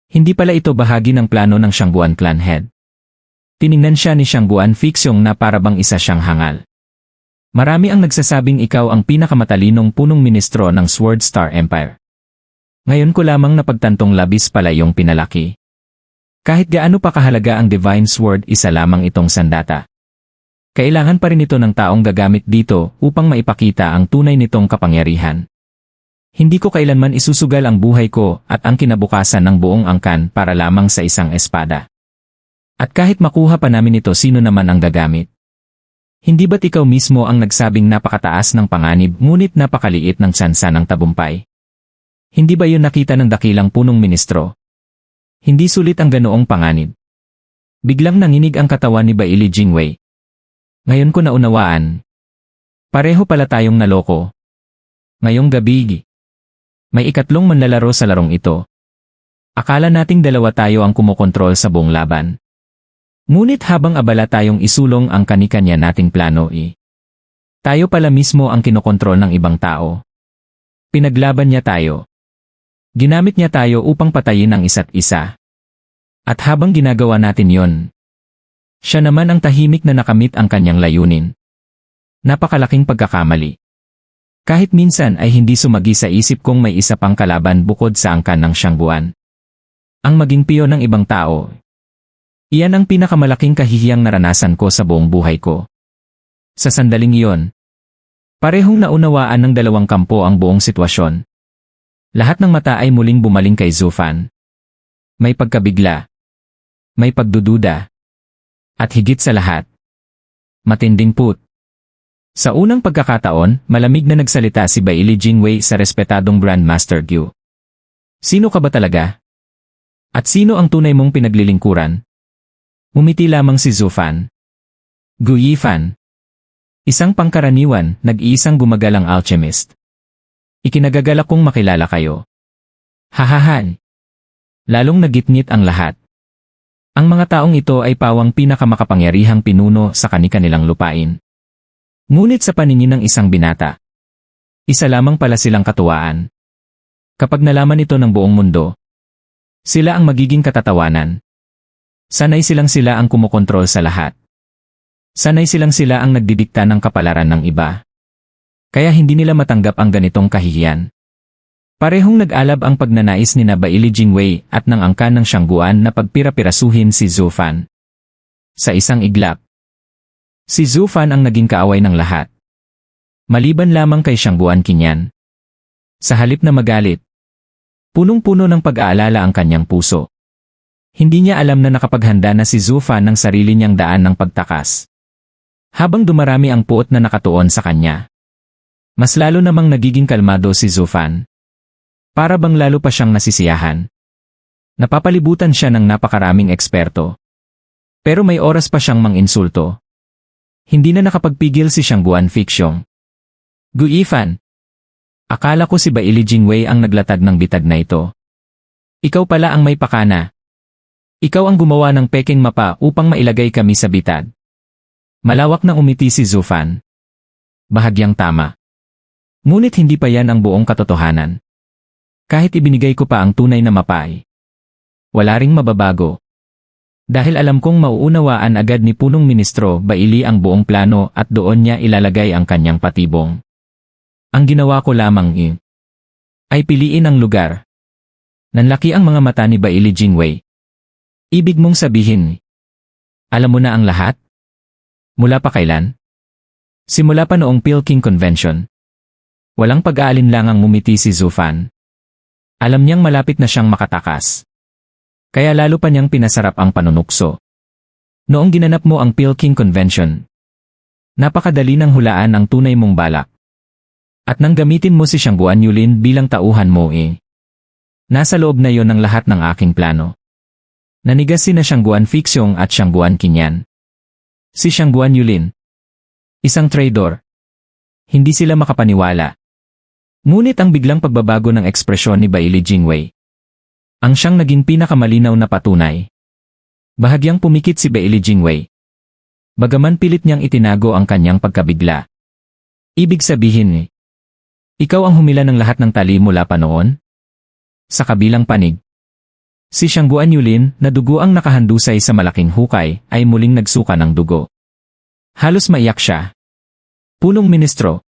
hindi pala ito bahagi ng plano ng Shangguan Clan Head. Tiningnan siya ni Shangguan Fixiong na parabang isa siyang hangal. "Marami ang nagsasabing ikaw ang pinakamatalinong punong ministro ng Sword Star Empire. Ngayon ko lamang napagtantong labis pala iyong pinalaki. Kahit gaano pa kahalaga ang Divine Sword, isa lamang itong sandata. Kailangan pa rin ito ng taong gagamit dito upang maipakita ang tunay nitong kapangyarihan. Hindi ko kailanman isusugal ang buhay ko at ang kinabukasan ng buong angkan para lamang sa isang espada. At kahit makuha pa namin ito, sino naman ang gagamit? Hindi ba't ikaw mismo ang nagsabing napakataas ng panganib ngunit napakaliit ng tsansa ng tabumpay? Hindi ba yun nakita ng dakilang punong ministro? Hindi sulit ang ganoong panganib. Biglang nanginig ang katawan ni Bailey Jingwei. Ngayon ko naunawaan. Pareho pala tayong naloko. Ngayong gabi, may ikatlong manlalaro sa larong ito. Akala nating dalawa tayo ang kumokontrol sa buong laban. Ngunit habang abala tayong isulong ang kani-kanya nating plano, tayo pala mismo ang kinokontrol ng ibang tao. Pinaglaban niya tayo. Ginamit niya tayo upang patayin ang isa't isa. At habang ginagawa natin yon, siya naman ang tahimik na nakamit ang kanyang layunin. Napakalaking pagkakamali. Kahit minsan ay hindi sumagi sa isip kong may isa pang kalaban bukod sa angkan ng Xiangguan. Ang maging piyon ng ibang tao. Iyan ang pinakamalaking kahihiyang naranasan ko sa buong buhay ko. Sa sandaling iyon, parehong naunawaan ng dalawang kampo ang buong sitwasyon. Lahat ng mata ay muling bumaling kay Zhu Fan. May pagkabigla. May pagdududa. At higit sa lahat, matinding put. Sa unang pagkakataon, malamig na nagsalita si Bailey Jingwei sa respetadong Grandmaster Gu. Sino ka ba talaga? At sino ang tunay mong pinaglilingkuran? Umiti lamang si Zhu Fan. Gu Yifan. Isang pangkaraniwan, nag-iisang gumagalang alchemist. Ikinagagalak kong makilala kayo. Hahahan. Lalong nagitngit ang lahat. Ang mga taong ito ay pawang pinakamakapangyarihang pinuno sa kani-kanilang lupain. Ngunit sa paningin ng isang binata, isa lamang pala silang katuwaan. Kapag nalaman ito ng buong mundo, sila ang magiging katatawanan. Sanay silang sila ang kumokontrol sa lahat. Sanay silang sila ang nagdidikta ng kapalaran ng iba. Kaya hindi nila matanggap ang ganitong kahihiyan. Parehong nag-alab ang pagnanais ni Bailey Jingwei at ng angkan ng Xiangguan na pagpira-pirasuhin si Zhu Fan. Sa isang iglap, si Zhu Fan ang naging kaaway ng lahat. Maliban lamang kay Xiangguan Qinyan. Sa halip na magalit, punong-puno ng pag-aalala ang kanyang puso. Hindi niya alam na nakapaghanda na si Zhu Fan ng sarili niyang daan ng pagtakas. Habang dumarami ang puot na nakatuon sa kanya, mas lalo namang nagiging kalmado si Zhu Fan. Para bang lalo pa siyang nasisiyahan. Napapalibutan siya ng napakaraming eksperto. Pero may oras pa siyang manginsulto. Hindi na nakapagpigil si Xiangguan Fixiong. Gu Yifan. Akala ko si Bailey Jingwei ang naglatag ng bitag na ito. Ikaw pala ang may pakana. Ikaw ang gumawa ng peking mapa upang mailagay kami sa bitag. Malawak na umiti si Zhu Fan. Bahagyang tama. Ngunit hindi pa yan ang buong katotohanan. Kahit ibinigay ko pa ang tunay na mapay, wala ring mababago. Dahil alam kong mauunawaan agad ni punong ministro Bailey ang buong plano at doon niya ilalagay ang kanyang patibong. Ang ginawa ko lamang ay piliin ang lugar. Nanlaki ang mga mata ni Bailey Jingwei. Ibig mong sabihin, alam mo na ang lahat? Mula pa kailan? Simula pa noong Peking Convention. Walang pag-aalinlangang ngumiti si Zhu Fan. Alam niyang malapit na siyang makatakas. Kaya lalo pa niyang pinasarap ang panunukso. Noong ginanap mo ang Peking Convention, napakadali ng hulaan ang tunay mong balak. At nang gamitin mo si Xiangguan Yulin bilang tauhan mo nasa loob na yon ang lahat ng aking plano. Nanigas sina Xiangguan Fixiong at Xiangguan Qinyan. Si Xiangguan Yulin, isang traitor. Hindi sila makapaniwala. Ngunit ang biglang pagbabago ng ekspresyon ni Bailey Jingwei ang siyang naging pinakamalinaw na patunay. Bahagyang pumikit si Bailey Jingwei. Bagaman pilit niyang itinago ang kanyang pagkabigla. Ibig sabihin, ikaw ang humila ng lahat ng tali mula pa noon? Sa kabilang panig, si Xiangguan Yulin na dugo ang nakahandusay sa malaking hukay ay muling nagsuka ng dugo. Halos maiyak siya. Punong ministro,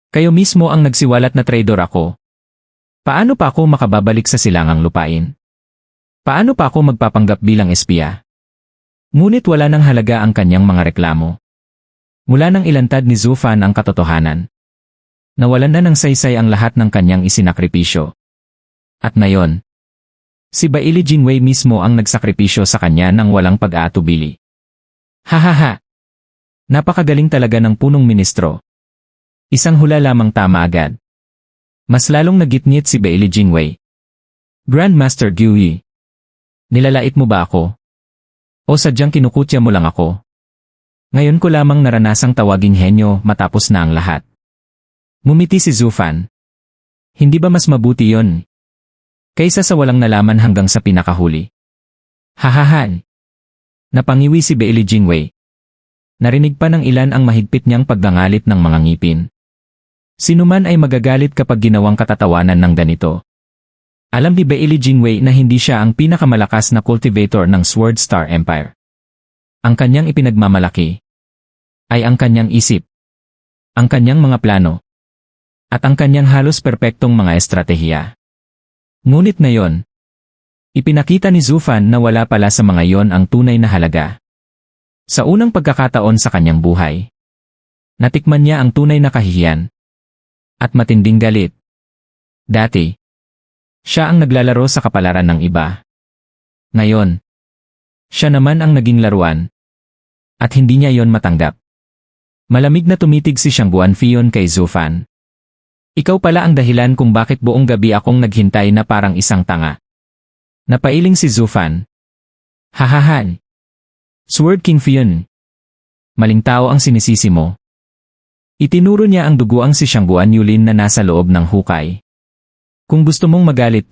kayo mismo ang nagsiwalat na traidor ako. Paano pa ako makababalik sa silangang lupain? Paano pa ako magpapanggap bilang espiya? Ngunit wala nang halaga ang kanyang mga reklamo. Mula nang ilantad ni Zufan ang katotohanan. Nawalan na ng saysay ang lahat ng kanyang isinakripisyo. At ngayon, si Bailey Jinwei mismo ang nagsakripisyo sa kanya ng walang pag-aatubili. Hahaha! Napakagaling talaga ng punong ministro. Isang hula lamang tama agad. Mas lalong nagitngit si Bailey Jinwei. Grandmaster Gyuyi. Nilalait mo ba ako? O sadyang kinukutya mo lang ako? Ngayon ko lamang naranasang tawaging henyo matapos na ang lahat. Ngumiti si Zufan. Hindi ba mas mabuti yon? Kaysa sa walang nalaman hanggang sa pinakahuli. Hahahan. Napangiwi si Bailey Jinwei. Narinig pa ng ilan ang mahigpit niyang paggangalit ng mga ngipin. Sino man ay magagalit kapag ginawang katatawanan ng ganito. Alam ni Bailey Jinwei na hindi siya ang pinakamalakas na cultivator ng Sword Star Empire. Ang kanyang ipinagmamalaki ay ang kanyang isip, ang kanyang mga plano, at ang kanyang halos perpektong mga estratehiya. Ngunit ngayon, ipinakita ni Zufan na wala pala sa mga yon ang tunay na halaga. Sa unang pagkakataon sa kanyang buhay, natikman niya ang tunay na kahihiyan at matinding galit. Dati, siya ang naglalaro sa kapalaran ng iba. Ngayon, siya naman ang naging laruan. At hindi niya yon matanggap. Malamig na tumitig si Xiang Guanfion kay Zufan. Ikaw pala ang dahilan kung bakit buong gabi akong naghintay na parang isang tanga. Napailing si Zufan. Hahahan. Sword King Fion. Maling tao ang sinisisi mo. Itinuro niya ang duguang si Xiang Guanyulin na nasa loob ng hukay. Kung gusto mong magalit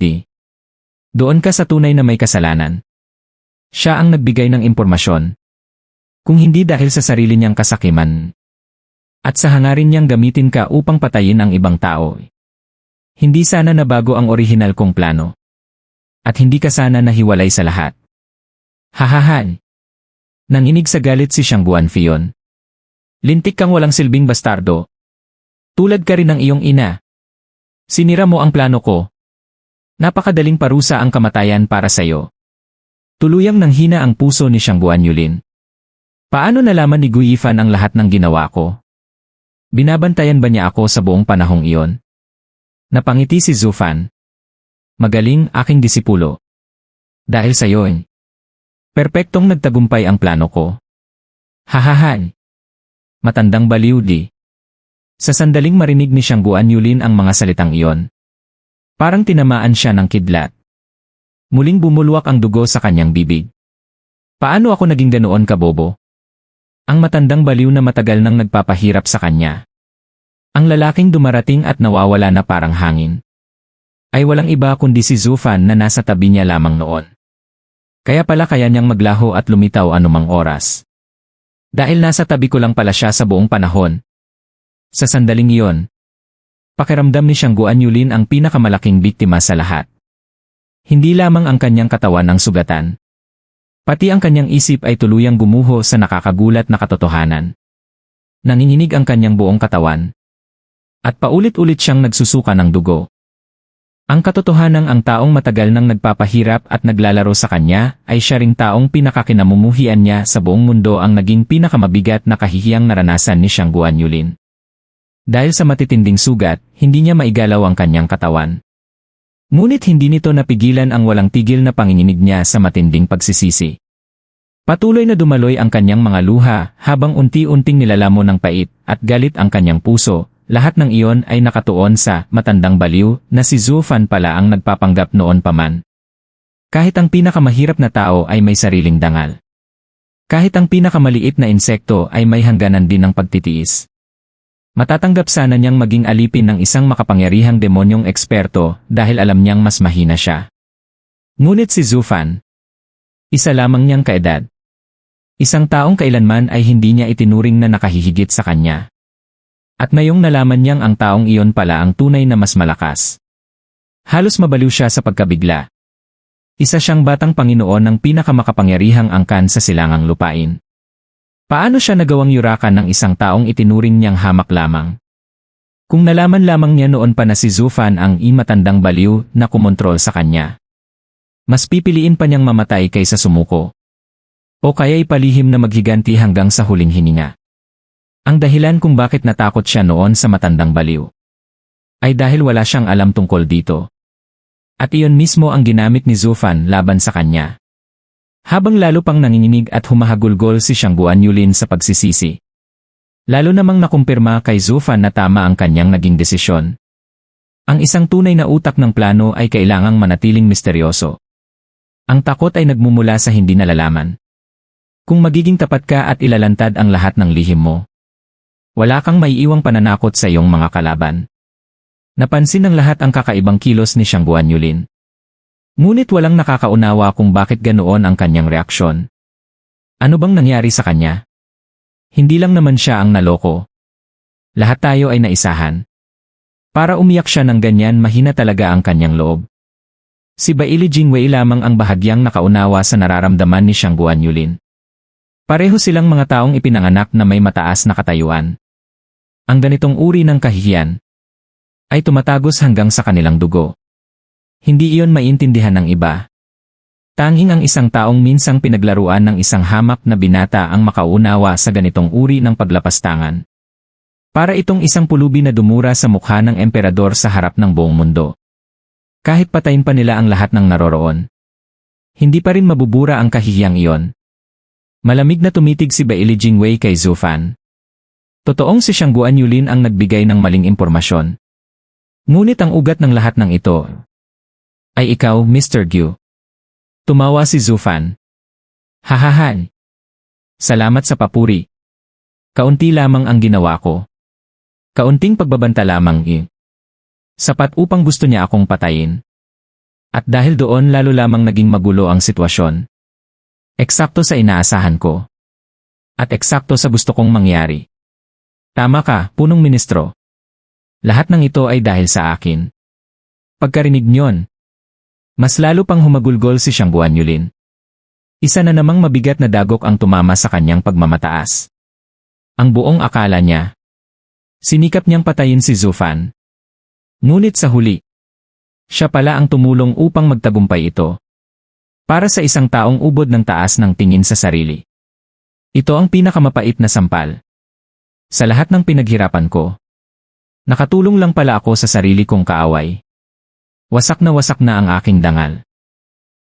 doon ka sa tunay na may kasalanan. Siya ang nagbigay ng impormasyon. Kung hindi dahil sa sarili niyang kasakiman. At sa hangarin niyang gamitin ka upang patayin ang ibang tao. Hindi sana nabago ang orihinal kong plano. At hindi ka sana nahiwalay sa lahat. Hahahan. Nanginig sa galit si Xiang Guanfion. Lintik kang walang silbing bastardo. Tulad ka rin ng iyong ina. Sinira mo ang plano ko. Napakadaling parusa ang kamatayan para sa'yo. Tuluyang nanghina ang puso ni Xiang Guanyulin. Paano nalaman ni Guiyifan ang lahat ng ginawa ko? Binabantayan ba niya ako sa buong panahong iyon? Napangiti si Zufan. Magaling aking disipulo. Dahil sa iyo, perpektong nagtagumpay ang plano ko. Hahahan. Matandang baliw di. Sa sandaling marinig ni Xiang Guanyulin ang mga salitang iyon. Parang tinamaan siya ng kidlat. Muling bumulwak ang dugo sa kanyang bibig. Paano ako naging ganoon kabobo? Ang matandang baliw na matagal nang nagpapahirap sa kanya. Ang lalaking dumarating at nawawala na parang hangin. Ay walang iba kundi si Zufan na nasa tabi niya lamang noon. Kaya pala kaya niyang maglaho at lumitaw anumang oras. Dahil nasa tabi ko lang pala siya sa buong panahon. Sa sandaling iyon, pakiramdam ni Xiang Guanyulin ang pinakamalaking biktima sa lahat. Hindi lamang ang kanyang katawan ang sugatan. Pati ang kanyang isip ay tuluyang gumuho sa nakakagulat na katotohanan. Nanginginig ang kanyang buong katawan. At paulit-ulit siyang nagsusuka ng dugo. Ang katotohanang ang taong matagal nang nagpapahirap at naglalaro sa kanya ay siya ring taong pinakakinamumuhian niya sa buong mundo ang naging pinakamabigat na kahihiyang naranasan ni Xiang Guanyulin. Dahil sa matitinding sugat, hindi niya maigalaw ang kanyang katawan. Ngunit hindi nito napigilan ang walang tigil na panginginig niya sa matinding pagsisisi. Patuloy na dumaloy ang kanyang mga luha habang unti-unting nilalamo ng pait at galit ang kanyang puso. Lahat ng iyon ay nakatuon sa matandang baliw na si Zufan pala ang nagpapanggap noon pa man. Kahit ang pinakamahirap na tao ay may sariling dangal. Kahit ang pinakamaliit na insekto ay may hangganan din ng pagtitiis. Matatanggap sana niyang maging alipin ng isang makapangyarihang demonyong eksperto dahil alam niyang mas mahina siya. Ngunit si Zufan, isa lamang niyang kaedad. Isang taong kailanman ay hindi niya itinuring na nakahihigit sa kanya. At ngayong nalaman niyang ang taong iyon pala ang tunay na mas malakas. Halos mabaliw siya sa pagkabigla. Isa siyang batang Panginoon ng pinakamakapangyarihang angkan sa silangang lupain. Paano siya nagawang yurakan ng isang taong itinuring niyang hamak lamang? Kung nalaman lamang niya noon pa na si Zufan ang matandang baliw na kumontrol sa kanya. Mas pipiliin pa niyang mamatay kaysa sumuko. O kaya'y palihim na maghiganti hanggang sa huling hininga. Ang dahilan kung bakit natakot siya noon sa matandang baliw ay dahil wala siyang alam tungkol dito. At iyon mismo ang ginamit ni Zufan laban sa kanya. Habang lalo pang nanginginig at humahagulgol si Xiang Guanyulin sa pagsisisi. Lalo namang nakumpirma kay Zufan na tama ang kanyang naging desisyon. Ang isang tunay na utak ng plano ay kailangang manatiling misteryoso. Ang takot ay nagmumula sa hindi nalalaman. Kung magiging tapat ka at ilalantad ang lahat ng lihim mo, wala kang maiiwang pananakot sa iyong mga kalaban. Napansin ng lahat ang kakaibang kilos ni Xiang Guanyulin. Ngunit walang nakakaunawa kung bakit ganoon ang kanyang reaksyon. Ano bang nangyari sa kanya? Hindi lang naman siya ang naloko. Lahat tayo ay naisahan. Para umiyak siya ng ganyan, mahina talaga ang kanyang loob. Si Bailey Jingwei lamang ang bahagyang nakaunawa sa nararamdaman ni Xiang Guanyulin. Pareho silang mga taong ipinanganak na may mataas na katayuan. Ang ganitong uri ng kahihiyan ay tumatagos hanggang sa kanilang dugo. Hindi iyon maintindihan ng iba. Tanging ang isang taong minsang pinaglaruan ng isang hamak na binata ang makaunawa sa ganitong uri ng paglapastangan. Para itong isang pulubi na dumura sa mukha ng emperador sa harap ng buong mundo. Kahit patayin pa nila ang lahat ng naroroon, hindi pa rin mabubura ang kahihiyang iyon. Malamig na tumitig si Bailey Jingwei kay Zufan. Totoong si Xiang Guanyulin ang nagbigay ng maling impormasyon. Ngunit ang ugat ng lahat ng ito ay ikaw, Mr. Gu. Tumawa si Zufan. Hahahan. Salamat sa papuri. Kaunti lamang ang ginawa ko. Kaunting pagbabanta lamang sapat upang gusto niya akong patayin. At dahil doon lalo lamang naging magulo ang sitwasyon. Eksakto sa inaasahan ko. At eksakto sa gusto kong mangyari. Tama ka, punong ministro. Lahat ng ito ay dahil sa akin. Pagkarinig niyon, mas lalo pang humagulgol si Xiang Guanyulin. Isa na namang mabigat na dagok ang tumama sa kanyang pagmamataas. Ang buong akala niya, sinikap niyang patayin si Zufan. Ngunit sa huli, siya pala ang tumulong upang magtagumpay ito. Para sa isang taong ubod ng taas ng tingin sa sarili. Ito ang pinakamapait na sampal. Sa lahat ng pinaghirapan ko, nakatulong lang pala ako sa sarili kong kaaway. Wasak na ang aking dangal.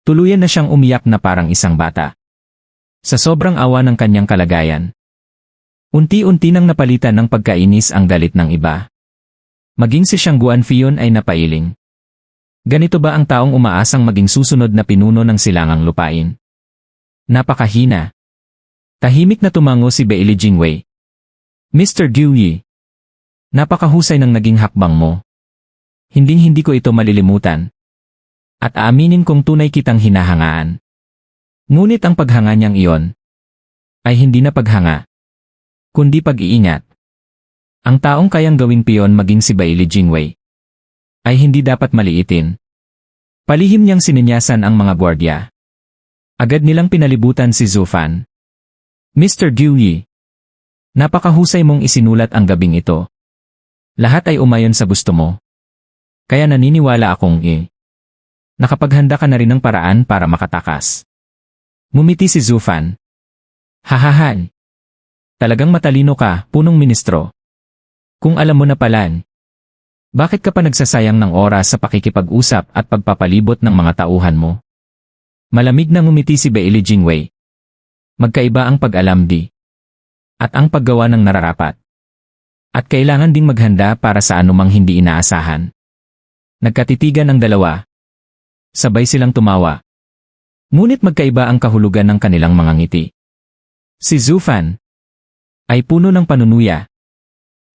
Tuluyan na siyang umiyak na parang isang bata. Sa sobrang awa ng kanyang kalagayan, unti-unti nang napalitan ng pagkainis ang galit ng iba. Maging si Xiang Guanfion ay napailing. Ganito ba ang taong umaasang maging susunod na pinuno ng silangang lupain? Napakahina. Tahimik na tumango si Bailey Jingwei. Mr. Guyi, napakahusay ng naging hakbang mo. Hinding-hindi ko ito malilimutan. At aaminin kong tunay kitang hinahangaan. Ngunit ang paghanga niyang iyon ay hindi na paghanga, kundi pag-iingat. Ang taong kayang gawing piyon maging si Bailey Jingwei ay hindi dapat maliitin. Palihim niyang sininyasan ang mga gwardya. Agad nilang pinalibutan si Zufan. Mr. Guyi, napakahusay mong isinulat ang gabing ito. Lahat ay umayon sa gusto mo. Kaya naniniwala akong nakapaghanda ka na rin ng paraan para makatakas. Ngumiti si Zufan. Hahahan. Talagang matalino ka, punong ministro. Kung alam mo na pala, bakit ka pa nagsasayang ng oras sa pakikipag-usap at pagpapalibot ng mga tauhan mo? Malamig na ngumiti si Bailey Jingwei. Magkaiba ang pag-alam at ang paggawa ng nararapat. At kailangan ding maghanda para sa anumang hindi inaasahan. Nagkatitigan ang dalawa. Sabay silang tumawa. Ngunit magkaiba ang kahulugan ng kanilang mga ngiti. Si Zufan ay puno ng panunuya.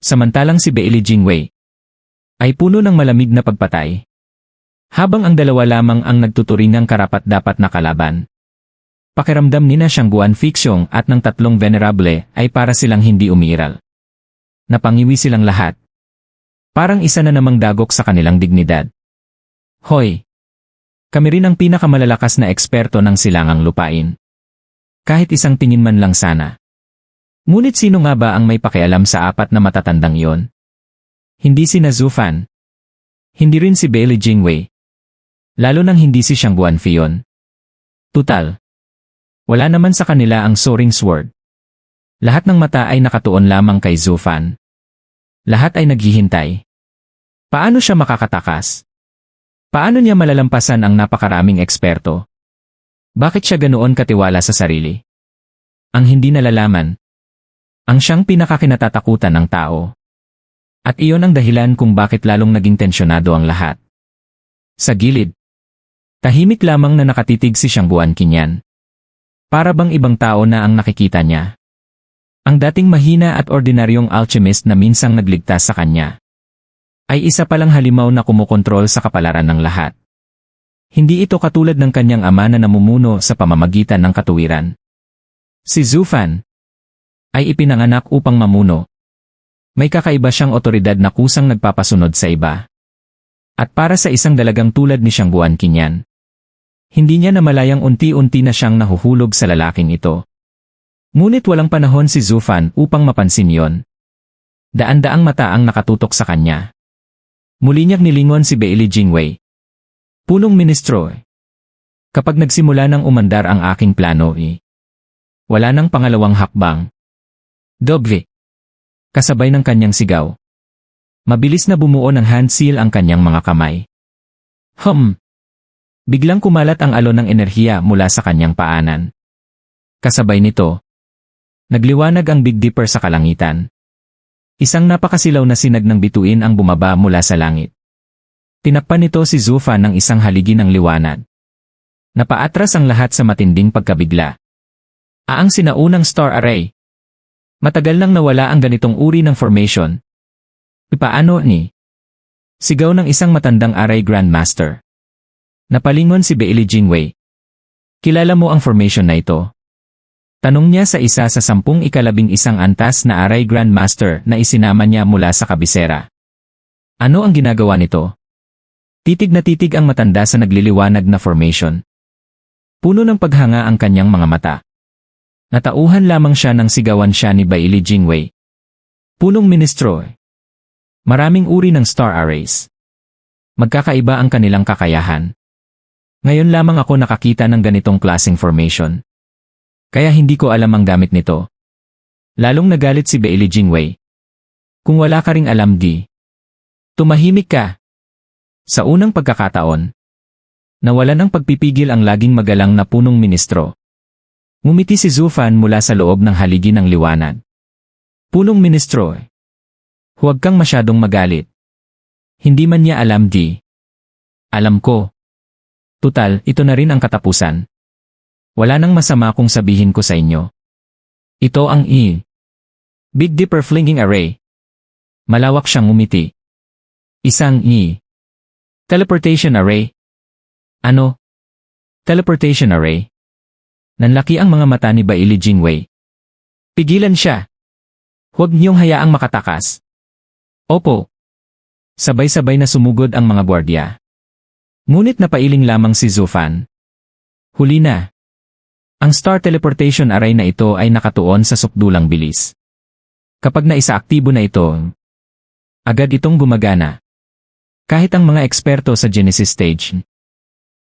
Samantalang si Bailey Jingwei ay puno ng malamig na pagpatay. Habang ang dalawa lamang ang nagtuturingang karapat-dapat na kalaban. Pakiramdam ni na Xiang Guanfixiong at ng tatlong venerable ay para silang hindi umiiral. Napangiwi silang lahat. Parang isa na namang dagok sa kanilang dignidad. Hoy! Kami rin ang pinakamalalakas na eksperto ng silangang lupain. Kahit isang tingin man lang sana. Ngunit sino nga ba ang may pakialam sa apat na matatandang iyon? Hindi si Zufan. Hindi rin si Bailey Jingwei. Lalo nang hindi si Xiang Guanfi yun. Tutal. Wala naman sa kanila ang soaring sword. Lahat ng mata ay nakatuon lamang kay Zhu Fan. Lahat ay naghihintay. Paano siya makakatakas? Paano niya malalampasan ang napakaraming eksperto? Bakit siya ganoon katiwala sa sarili? Ang hindi nalalaman. Ang siyang pinakakinatatakutan ng tao. At iyon ang dahilan kung bakit lalong naging tensyonado ang lahat. Sa gilid. Tahimik lamang na nakatitig si Xiang Guanqinyan. Para bang ibang tao na ang nakikita niya. Ang dating mahina at ordinaryong alchemist na minsang nagligtas sa kanya. Ay isa palang halimaw na kumokontrol sa kapalaran ng lahat. Hindi ito katulad ng kanyang ama na namumuno sa pamamagitan ng katuwiran. Si Zhu Fan ay ipinanganak upang mamuno. May kakaiba siyang otoridad na kusang nagpapasunod sa iba. At para sa isang dalagang tulad ni Xiang Guanqinyan, hindi niya namalayang unti-unti na siyang nahuhulog sa lalaking ito. Ngunit walang panahon si Zhu Fan upang mapansin yon. Daan-daang mata ang nakatutok sa kanya. Muli niyang nilingon si Beili Jingwei. Punong ministro. Kapag nagsimula ng umandar ang aking plano wala nang pangalawang hakbang. Doble. Kasabay ng kanyang sigaw. Mabilis na bumuo ng hand seal ang kanyang mga kamay. Biglang kumalat ang alon ng enerhiya mula sa kanyang paanan. Kasabay nito, nagliwanag ang Big Dipper sa kalangitan. Isang napakasilaw na sinag ng bituin ang bumaba mula sa langit. Tinakpan nito si Zhu Fan ng isang haligi ng liwanag. Napaatras ang lahat sa matinding pagkabigla. Ang sinaunang star array. Matagal nang nawala ang ganitong uri ng formation. Paano ni? Sigaw ng isang matandang array grandmaster. Napalingon si Beili Jingwei. Kilala mo ang formation na ito? Tanong niya sa isa sa 11 antas na array grandmaster na isinama niya mula sa kabisera. Ano ang ginagawa nito? Titig na titig ang matanda sa nagliliwanag na formation. Puno ng paghanga ang kanyang mga mata. Natauhan lamang siya nang sigawan siya ni Beili Jingwei. Punong ministro. Maraming uri ng star arrays. Magkakaiba ang kanilang kakayahan. Ngayon lamang ako nakakita ng ganitong klaseng formation. Kaya hindi ko alam ang gamit nito. Lalong nagalit si Beili Jingwei. Kung wala ka ring alam tumahimik ka. Sa unang pagkakataon, nawalan ng pagpipigil ang laging magalang na punong ministro. Ngumiti si Zhu Fan mula sa loob ng haligi ng liwanag. Punong ministro. Huwag kang masyadong magalit. Hindi man niya alam Alam ko. Tutal, ito na rin ang katapusan. Wala nang masama kung sabihin ko sa inyo. Ito ang Big Dipper Flinging Array. Malawak siyang ngumiti. Isang Teleportation Array. Ano? Teleportation Array. Nanlaki ang mga mata ni Beili Jingwei. Pigilan siya. Huwag niyong hayaang makatakas. Opo. Sabay-sabay na sumugod ang mga gwardiya. Ngunit napailing lamang si Zhu Fan. Huli na. Ang Star Teleportation Array na ito ay nakatuon sa sukdulang bilis. Kapag naisaaktibo na ito, agad itong gumagana. Kahit ang mga eksperto sa Genesis stage,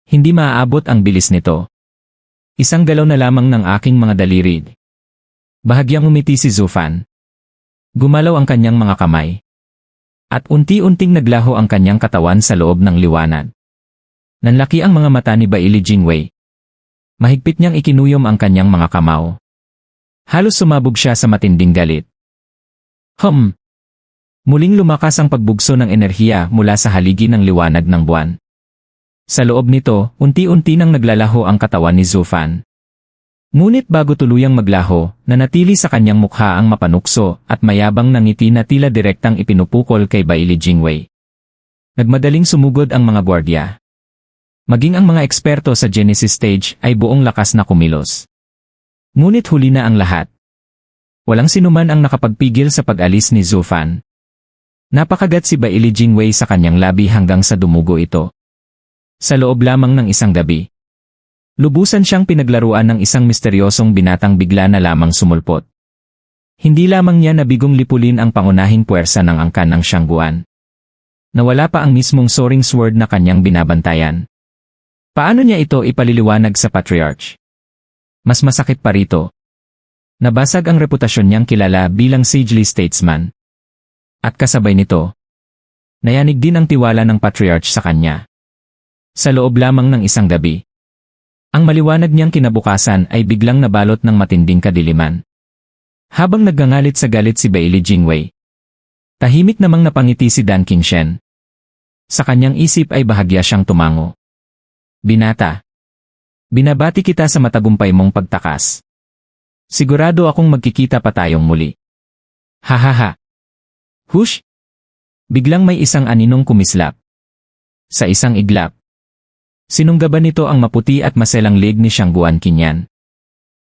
hindi maaabot ang bilis nito. Isang galaw na lamang ng aking mga daliri. Bahagyang umiti si Zhu Fan. Gumalaw ang kanyang mga kamay. At unti-unting naglaho ang kanyang katawan sa loob ng liwanag. Nanlaki ang mga mata ni Beili Jingwei. Mahigpit niyang ikinuyom ang kanyang mga kamao. Halos sumabog siya sa matinding galit. Muling lumakas ang pagbugso ng enerhiya mula sa haligi ng liwanag ng buwan. Sa loob nito, unti-unti nang naglalaho ang katawan ni Zhu Fan. Ngunit bago tuluyang maglaho, nanatili sa kanyang mukha ang mapanukso at mayabang na ngiti na tila direktang ipinupukol kay Beili Jingwei. Nagmadaling sumugod ang mga gwardiya. Maging ang mga eksperto sa Genesis stage ay buong lakas na kumilos. Ngunit huli na ang lahat. Walang sinuman ang nakapagpigil sa pag-alis ni Zhu Fan. Napakagat si Beili Jingwei sa kanyang labi hanggang sa dumugo ito. Sa loob lamang ng isang gabi, lubusan siyang pinaglaruan ng isang misteryosong binatang bigla na lamang sumulpot. Hindi lamang niya nabigong lipulin ang pangunahing puwersa ng angkan ng Xiang Guan. Nawala pa ang mismong soaring sword na kanyang binabantayan. Paano niya ito ipaliliwanag sa Patriarch? Mas masakit pa rito. Nabasag ang reputasyon niyang kilala bilang sagely statesman. At kasabay nito, nayanig din ang tiwala ng Patriarch sa kanya. Sa loob lamang ng isang gabi, ang maliwanag niyang kinabukasan ay biglang nabalot ng matinding kadiliman. Habang nagngangalit sa galit si Bailey Jingwei, tahimik namang napangiti si Dan Qingshen. Sa kanyang isip ay bahagya siyang tumango. Binata, binabati kita sa matagumpay mong pagtakas. Sigurado akong magkikita pa tayong muli. Hahaha. Hush! Biglang may isang aninong kumislap. Sa isang iglap, sinunggaban nito ang maputi at maselang leg ni Shangguan Qinyan.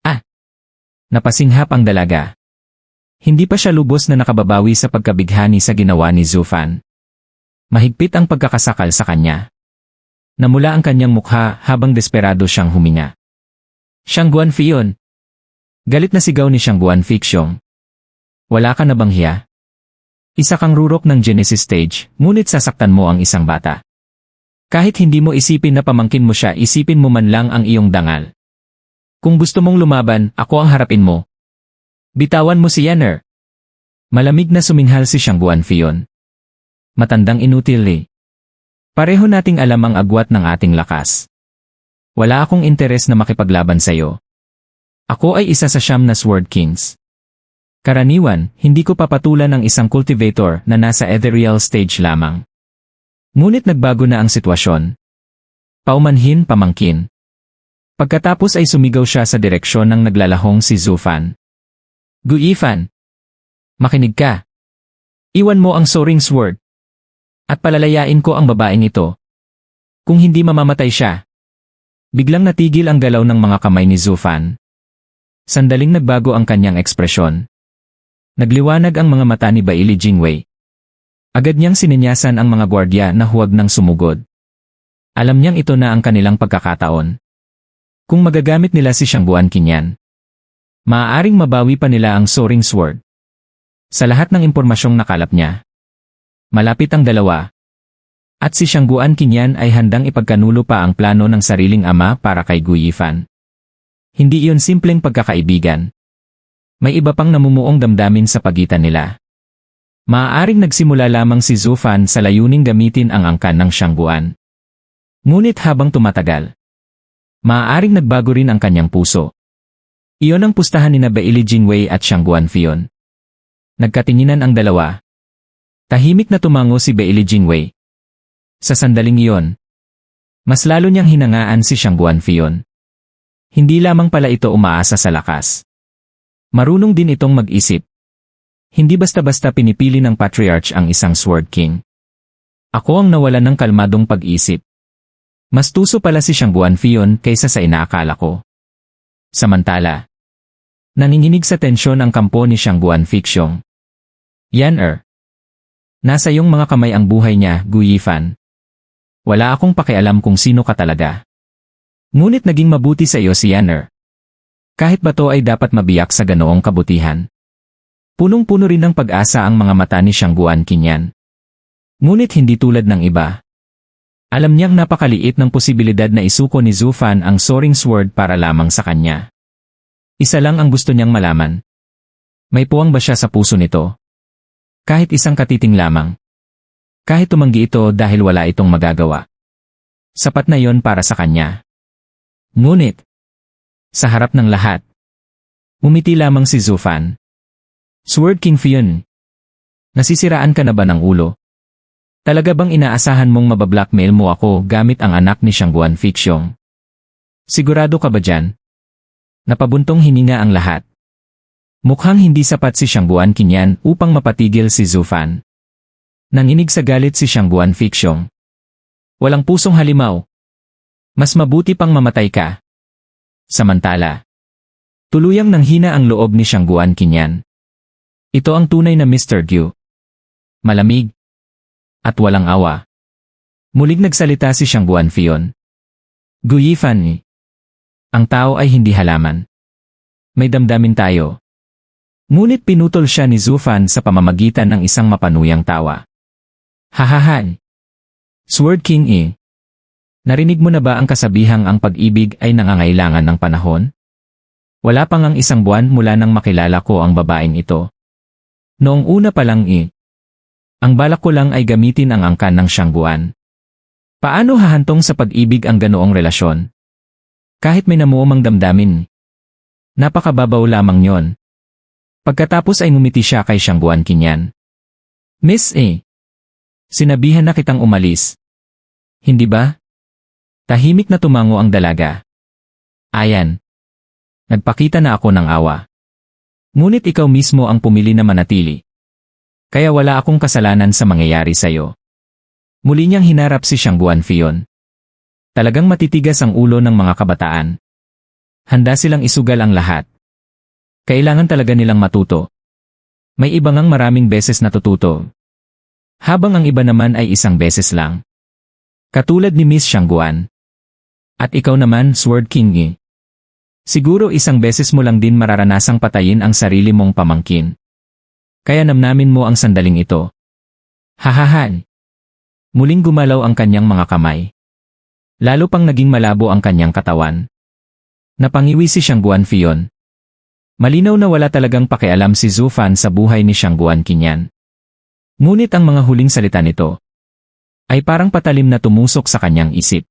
Ah! Napasinghap ang dalaga. Hindi pa siya lubos na nakababawi sa pagkabighani sa ginawa ni Zhu Fan. Mahigpit ang pagkakasakal sa kanya. Namula ang kanyang mukha habang desperado siyang huminga. Shangguan Fion! Galit na sigaw ni Shangguan Fixiong. Wala ka na bang hiya? Isa kang rurok ng Genesis stage, ngunit sasaktan mo ang isang bata. Kahit hindi mo isipin na pamangkin mo siya, isipin mo man lang ang iyong dangal. Kung gusto mong lumaban, ako ang harapin mo. Bitawan mo si Yanner. Malamig na suminghal si Shangguan Fion. Matandang inutil eh. Pareho nating alam ang agwat ng ating lakas. Wala akong interes na makipaglaban sa'yo. Ako ay isa sa 9 na Sword Kings. Karaniwan, hindi ko papatulan ang isang cultivator na nasa ethereal stage lamang. Ngunit nagbago na ang sitwasyon. Paumanhin pamangkin. Pagkatapos ay sumigaw siya sa direksyon ng naglalahong si Zhu Fan. Gu Yifan! Makinig ka. Iwan mo ang soaring sword. At palalayain ko ang babaeng ito. Kung hindi mamamatay siya. Biglang natigil ang galaw ng mga kamay ni Zhu Fan. Sandaling nagbago ang kanyang ekspresyon. Nagliwanag ang mga mata ni Bailey Jingwei. Agad niyang sininyasan ang mga gwardya na huwag nang sumugod. Alam niyang ito na ang kanilang pagkakataon. Kung magagamit nila si Shangguan Qinyan, maaaring mabawi pa nila ang soaring sword. Sa lahat ng impormasyong nakalap niya, malapit ang dalawa. At si Shangguan Qinyan ay handang ipagkanulo pa ang plano ng sariling ama para kay Gu Yifan. Hindi iyon simpleng pagkakaibigan. May iba pang namumuong damdamin sa pagitan nila. Maaaring nagsimula lamang si Zhu Fan sa layuning gamitin ang angkan ng Shangguan. Ngunit habang tumatagal, maaaring nagbago rin ang kanyang puso. Iyon ang pustahan ni Bailey Jingwei at Shangguan Fion. Nagkatinginan ang dalawa. Tahimik na tumango si Bailey Jingwei. Sa sandaling iyon, mas lalo niyang hinangaan si Shangguan Fion. Hindi lamang pala ito umaasa sa lakas. Marunong din itong mag-isip. Hindi basta-basta pinipili ng Patriarch ang isang Sword King. Ako ang nawalan ng kalmadong pag-isip. Mas tuso pala si Shangguan Fion kaysa sa inaakala ko. Samantala, nanginginig sa tensyon ang kampo ni Shangguan Fixiong. Yanner. Nasa iyong mga kamay ang buhay niya, Gu Yifan. Wala akong pakialam kung sino ka talaga. Ngunit naging mabuti sa iyo si Yanner. Kahit ba to ay dapat mabiyak sa ganoong kabutihan. Punong-puno rin ng pag-asa ang mga mata ni Shangguan Qinyan. Ngunit hindi tulad ng iba. Alam niyang napakaliit ng posibilidad na isuko ni Zhu Fan ang soaring sword para lamang sa kanya. Isa lang ang gusto niyang malaman. May puwang ba siya sa puso nito? Kahit isang katiting lamang. Kahit tumanggi ito dahil wala itong magagawa. Sapat na yon para sa kanya. Ngunit, sa harap ng lahat, umiti lamang si Zhu Fan. Sword King Fion, nasisiraan ka na ba ng ulo? Talaga bang inaasahan mong mabablackmail mo ako gamit ang anak ni Shangguan Fixiong? Sigurado ka ba dyan? Napabuntong hininga ang lahat. Mukhang hindi sapat si Shangguan Qinyan upang mapatigil si Zhu Fan. Nanginig sa galit si Shangguan Fixiong. Walang pusong halimaw. Mas mabuti pang mamatay ka. Samantala, tuluyang nanghina ang loob ni Shangguan Qinyan. Ito ang tunay na Mr. Gu. Malamig. At walang awa. Muling nagsalita si Shangguan Fion. Gu Yifan. Ang tao ay hindi halaman. May damdamin tayo. Ngunit pinutol siya ni Zhu Fan sa pamamagitan ng isang mapanuyang tawa. Hahaha. Sword King Narinig mo na ba ang kasabihang ang pag-ibig ay nangangailangan ng panahon? Wala pa ngang isang buwan mula nang makilala ko ang babaeng ito. Noong una pa lang ang balak ko lang ay gamitin ang angkan ng siyang buwan. Paano hahantong sa pag-ibig ang ganoong relasyon? Kahit may namuomang damdamin. Napakababaw lamang yon. Pagkatapos ay ngumiti siya kay siyang buwan kinyan. Miss sinabihan na kitang umalis. Hindi ba? Tahimik na tumango ang dalaga. Ayan. Nagpakita na ako ng awa. Ngunit ikaw mismo ang pumili na manatili. Kaya wala akong kasalanan sa mangyayari sa'yo. Muli niyang hinarap si Xiang Guanfion. Talagang matitigas ang ulo ng mga kabataan. Handa silang isugal ang lahat. Kailangan talaga nilang matuto. May iba ngang maraming beses natututo. Habang ang iba naman ay isang beses lang. Katulad ni Miss Xiang Guan. At ikaw naman, Sword King. Siguro isang beses mo lang din mararanasang patayin ang sarili mong pamangkin. Kaya namnamin mo ang sandaling ito. Hahahan. Muling gumalaw ang kanyang mga kamay. Lalo pang naging malabo ang kanyang katawan. Napangiwi si Xiang Guanfion. Malinaw na wala talagang pakialam si Zhu Fan sa buhay ni Xiang Guan Kinyan. Ngunit ang mga huling salita nito ay parang patalim na tumusok sa kanyang isip.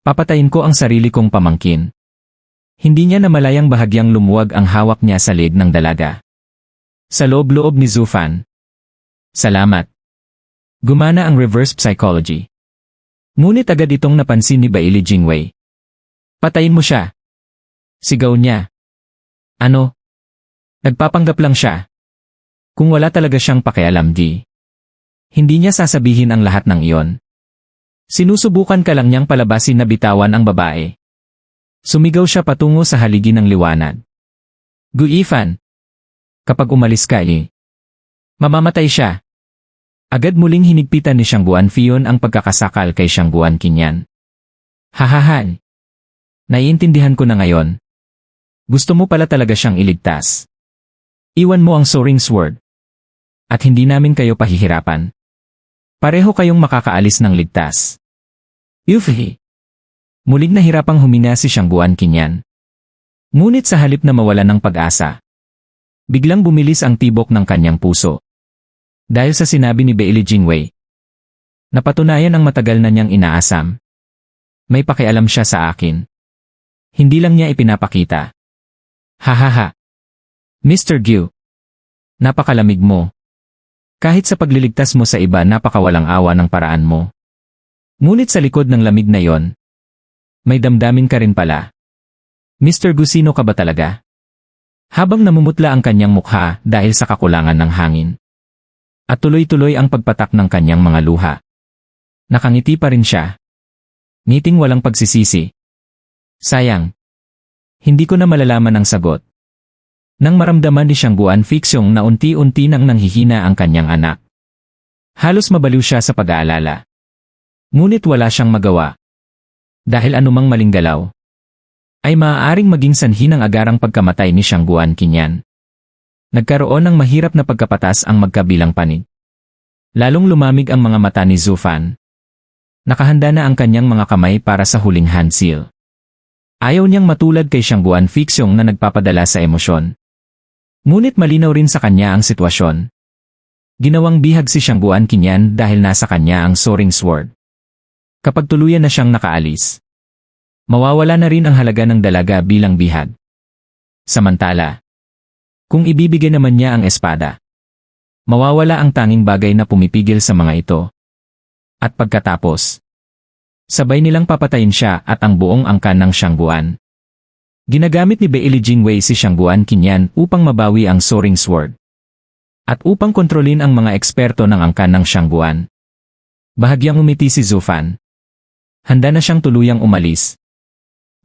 Papatayin ko ang sarili kong pamangkin. Hindi niya namalayang bahagyang lumuwag ang hawak niya sa leeg ng dalaga. Sa loob-loob ni Zhu Fan. Salamat. Gumana ang reverse psychology. Ngunit agad itong napansin ni Bailey Jingwei. Patayin mo siya. Sigaw niya. Ano? Nagpapanggap lang siya. Kung wala talaga siyang pakialam hindi niya sasabihin ang lahat ng iyon. Sinusubukan ka lang niyang palabasin na bitawan ang babae. Sumigaw siya patungo sa haligi ng liwanag. Guifan. Kapag umalis ka mamamatay siya. Agad muling hinigpitan ni Xiang Guanfion ang pagkakasakal kay Xiang Guan Kinyan. Hahahan. Naiintindihan ko na ngayon. Gusto mo pala talaga siyang iligtas. Iwan mo ang soaring sword. At hindi namin kayo pahihirapan. Pareho kayong makakaalis ng ligtas. Yufi. Muling nahirapang humina si Xiang Guan Kinyan. Ngunit sa halip na mawala ng pag-asa, biglang bumilis ang tibok ng kanyang puso. Dahil sa sinabi ni Bailey Jingwei. Napatunayan ang matagal na niyang inaasam. May pakialam siya sa akin. Hindi lang niya ipinapakita. Hahaha. Mr. Gyu. Napakalamig mo. Kahit sa pagliligtas mo sa iba napakawalang awa ng paraan mo. Ngunit sa likod ng lamig na yon, may damdamin ka rin pala. Mr. Gu, sino ka ba talaga? Habang namumutla ang kanyang mukha dahil sa kakulangan ng hangin. At tuloy-tuloy ang pagpatak ng kanyang mga luha. Nakangiti pa rin siya. Ngiting walang pagsisisi. Sayang. Hindi ko na malalaman ang sagot. Nang maramdaman ni Xiang Guanfion na unti-unti nang nanghihina ang kanyang anak. Halos mabaliw siya sa pag-aalala. Ngunit wala siyang magawa. Dahil anumang maling galaw ay maaaring maging sanhi ng agarang pagkamatay ni Xiang Guan Kinyan. Nagkaroon ng mahirap na pagkapatas ang magkabilang panig. Lalong lumamig ang mga mata ni Zhu Fan. Nakahanda na ang kanyang mga kamay para sa huling hand seal. Ayaw niyang matulad kay Xiang Guanfion na nagpapadala sa emosyon. Ngunit malinaw rin sa kanya ang sitwasyon. Ginawang bihag si Xiang Guan Kinyan dahil nasa kanya ang soaring sword. Kapag tuluyan na siyang nakaalis, mawawala na rin ang halaga ng dalaga bilang bihag. Samantala, kung ibibigay naman niya ang espada, mawawala ang tanging bagay na pumipigil sa mga ito. At pagkatapos, sabay nilang papatayin siya at ang buong angkan ng Xiang Guan. Ginagamit ni Bailey Jingwei si Xiang Guan Kinyan upang mabawi ang soaring sword. At upang kontrolin ang mga eksperto ng angkan ng Xiang Guan. Bahagyang umiti si Zhu Fan. Handa na siyang tuluyang umalis.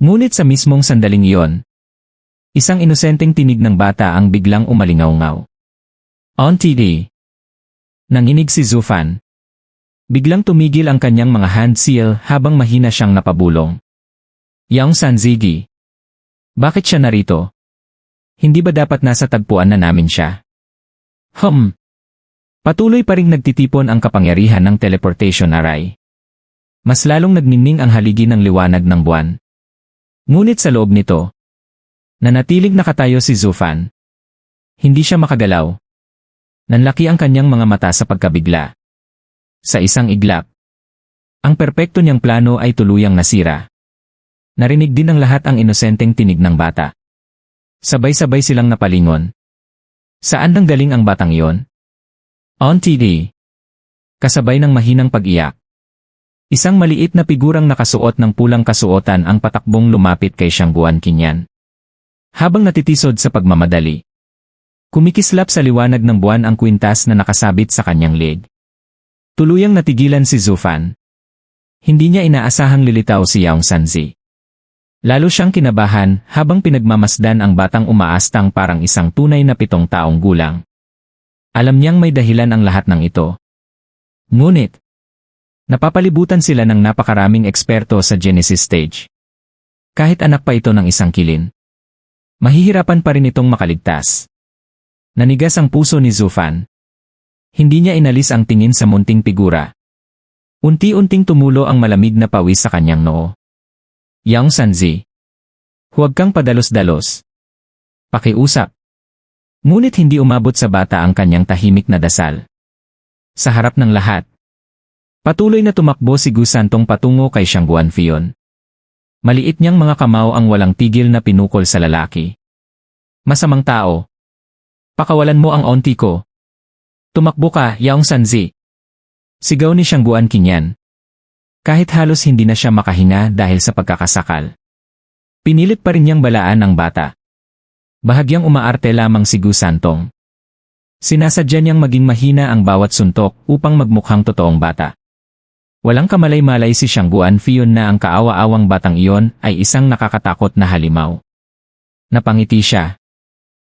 Ngunit sa mismong sandaling iyon, isang inosenteng tinig ng bata ang biglang umalingaw-ngaw. On TV. Nanginig si Zhu Fan. Biglang tumigil ang kanyang mga hand seal habang mahina siyang napabulong. Yang Sanzigi. Bakit siya narito? Hindi ba dapat nasa tagpuan na namin siya? Patuloy pa ring nagtitipon ang kapangyarihan ng teleportation array. Mas lalong nagniningning ang haligi ng liwanag ng buwan. Ngunit sa loob nito, nanatiling nakatayo si Zufan. Hindi siya makagalaw. Nanlaki ang kanyang mga mata sa pagkabigla. Sa isang iglap, ang perpekto niyang plano ay tuluyang nasira. Narinig din ng lahat ang inosenteng tinig ng bata. Sabay-sabay silang napalingon. Saan nanggaling ang batang iyon? On TV. Kasabay ng mahinang pag-iyak. Isang maliit na figurang nakasuot ng pulang kasuotan ang patakbong lumapit kay Shangguan Kinyan. Habang natitisod sa pagmamadali, kumikislap sa liwanag ng buwan ang kwintas na nakasabit sa kanyang leg. Tuluyang natigilan si Zufan. Hindi niya inaasahang lilitaw si Yaong Sanzi. Lalo siyang kinabahan habang pinagmamasdan ang batang umaastang parang isang tunay na 7 taong gulang. Alam niyang may dahilan ang lahat ng ito. Ngunit, napapalibutan sila ng napakaraming eksperto sa Genesis stage. Kahit anak pa ito ng isang kilin, mahihirapan pa rin itong makaligtas. Nanigas ang puso ni Zufan. Hindi niya inalis ang tingin sa munting figura. Unti-unting tumulo ang malamig na pawis sa kanyang noo. Yaong Sanzi, huwag kang padalos-dalos. Pakiusap. Ngunit hindi umabot sa bata ang kanyang tahimik na dasal. Sa harap ng lahat, patuloy na tumakbo si Gu Santong patungo kay Shangguan Fion. Maliit niyang mga kamao ang walang tigil na pinukol sa lalaki. Masamang tao. Pakawalan mo ang onti ko. Tumakbo ka, Yaong Sanzi. Sigaw ni Shangguan Kinyan. Kahit halos hindi na siya makahinga dahil sa pagkakasakal. Pinilit pa rin niyang balaan ang bata. Bahagyang umaarte lamang si Gu Santong. Sinasadya niyang maging mahina ang bawat suntok upang magmukhang totoong bata. Walang kamalay-malay si Shangguan Fion na ang kaawa-awang batang iyon ay isang nakakatakot na halimaw. Napangiti siya.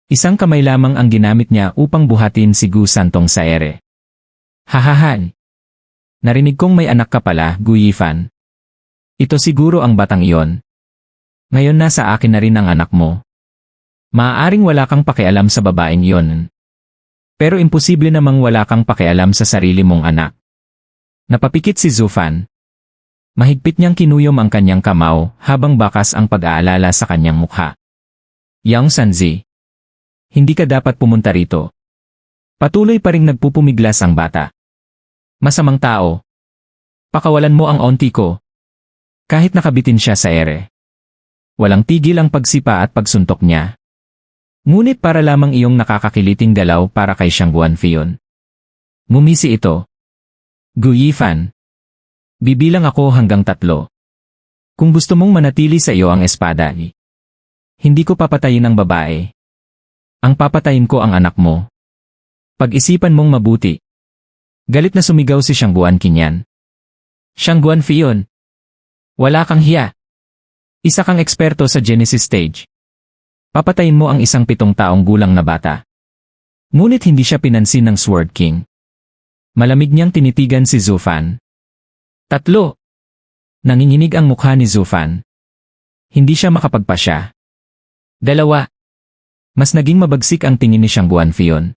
Isang kamay lamang ang ginamit niya upang buhatin si Gu Santong sa ere. Hahahan! Narinig kong may anak ka pala, Gu Yifan. Ito siguro ang batang iyon. Ngayon nasa akin na rin ang anak mo. Maaaring wala kang pakialam sa babaeng iyon. Pero imposible namang wala kang pakialam sa sarili mong anak. Napapikit si Zufan. Mahigpit niyang kinuyom ang kanyang kamao habang bakas ang pag-aalala sa kanyang mukha. Yaong Sanzi, hindi ka dapat pumunta rito. Patuloy pa ring nagpupumiglas ang bata. Masamang tao. Pakawalan mo ang onti ko. Kahit nakabitin siya sa ere. Walang tigil ang pagsipa at pagsuntok niya. Ngunit para lamang iyong nakakakiliting galaw para kay Shangguan Fion. Ngumisi ito. Gu Yifan. Bibilang ako hanggang 3. Kung gusto mong manatili sa iyo ang espada, hindi ko papatayin ang babae. Ang papatayin ko ang anak mo. Pag-isipan mong mabuti. Galit na sumigaw si Shangguan Kinyan. Shangguan Fion. Wala kang hiya. Isa kang eksperto sa Genesis stage. Papatayin mo ang isang 7 taong gulang na bata. Ngunit hindi siya pinansin ng Sword King. Malamig niyang tinitigan si Zufan. 3. Nanginginig ang mukha ni Zufan. Hindi siya makapagpasya. 2. Mas naging mabagsik ang tingin ni Shangguan Fion.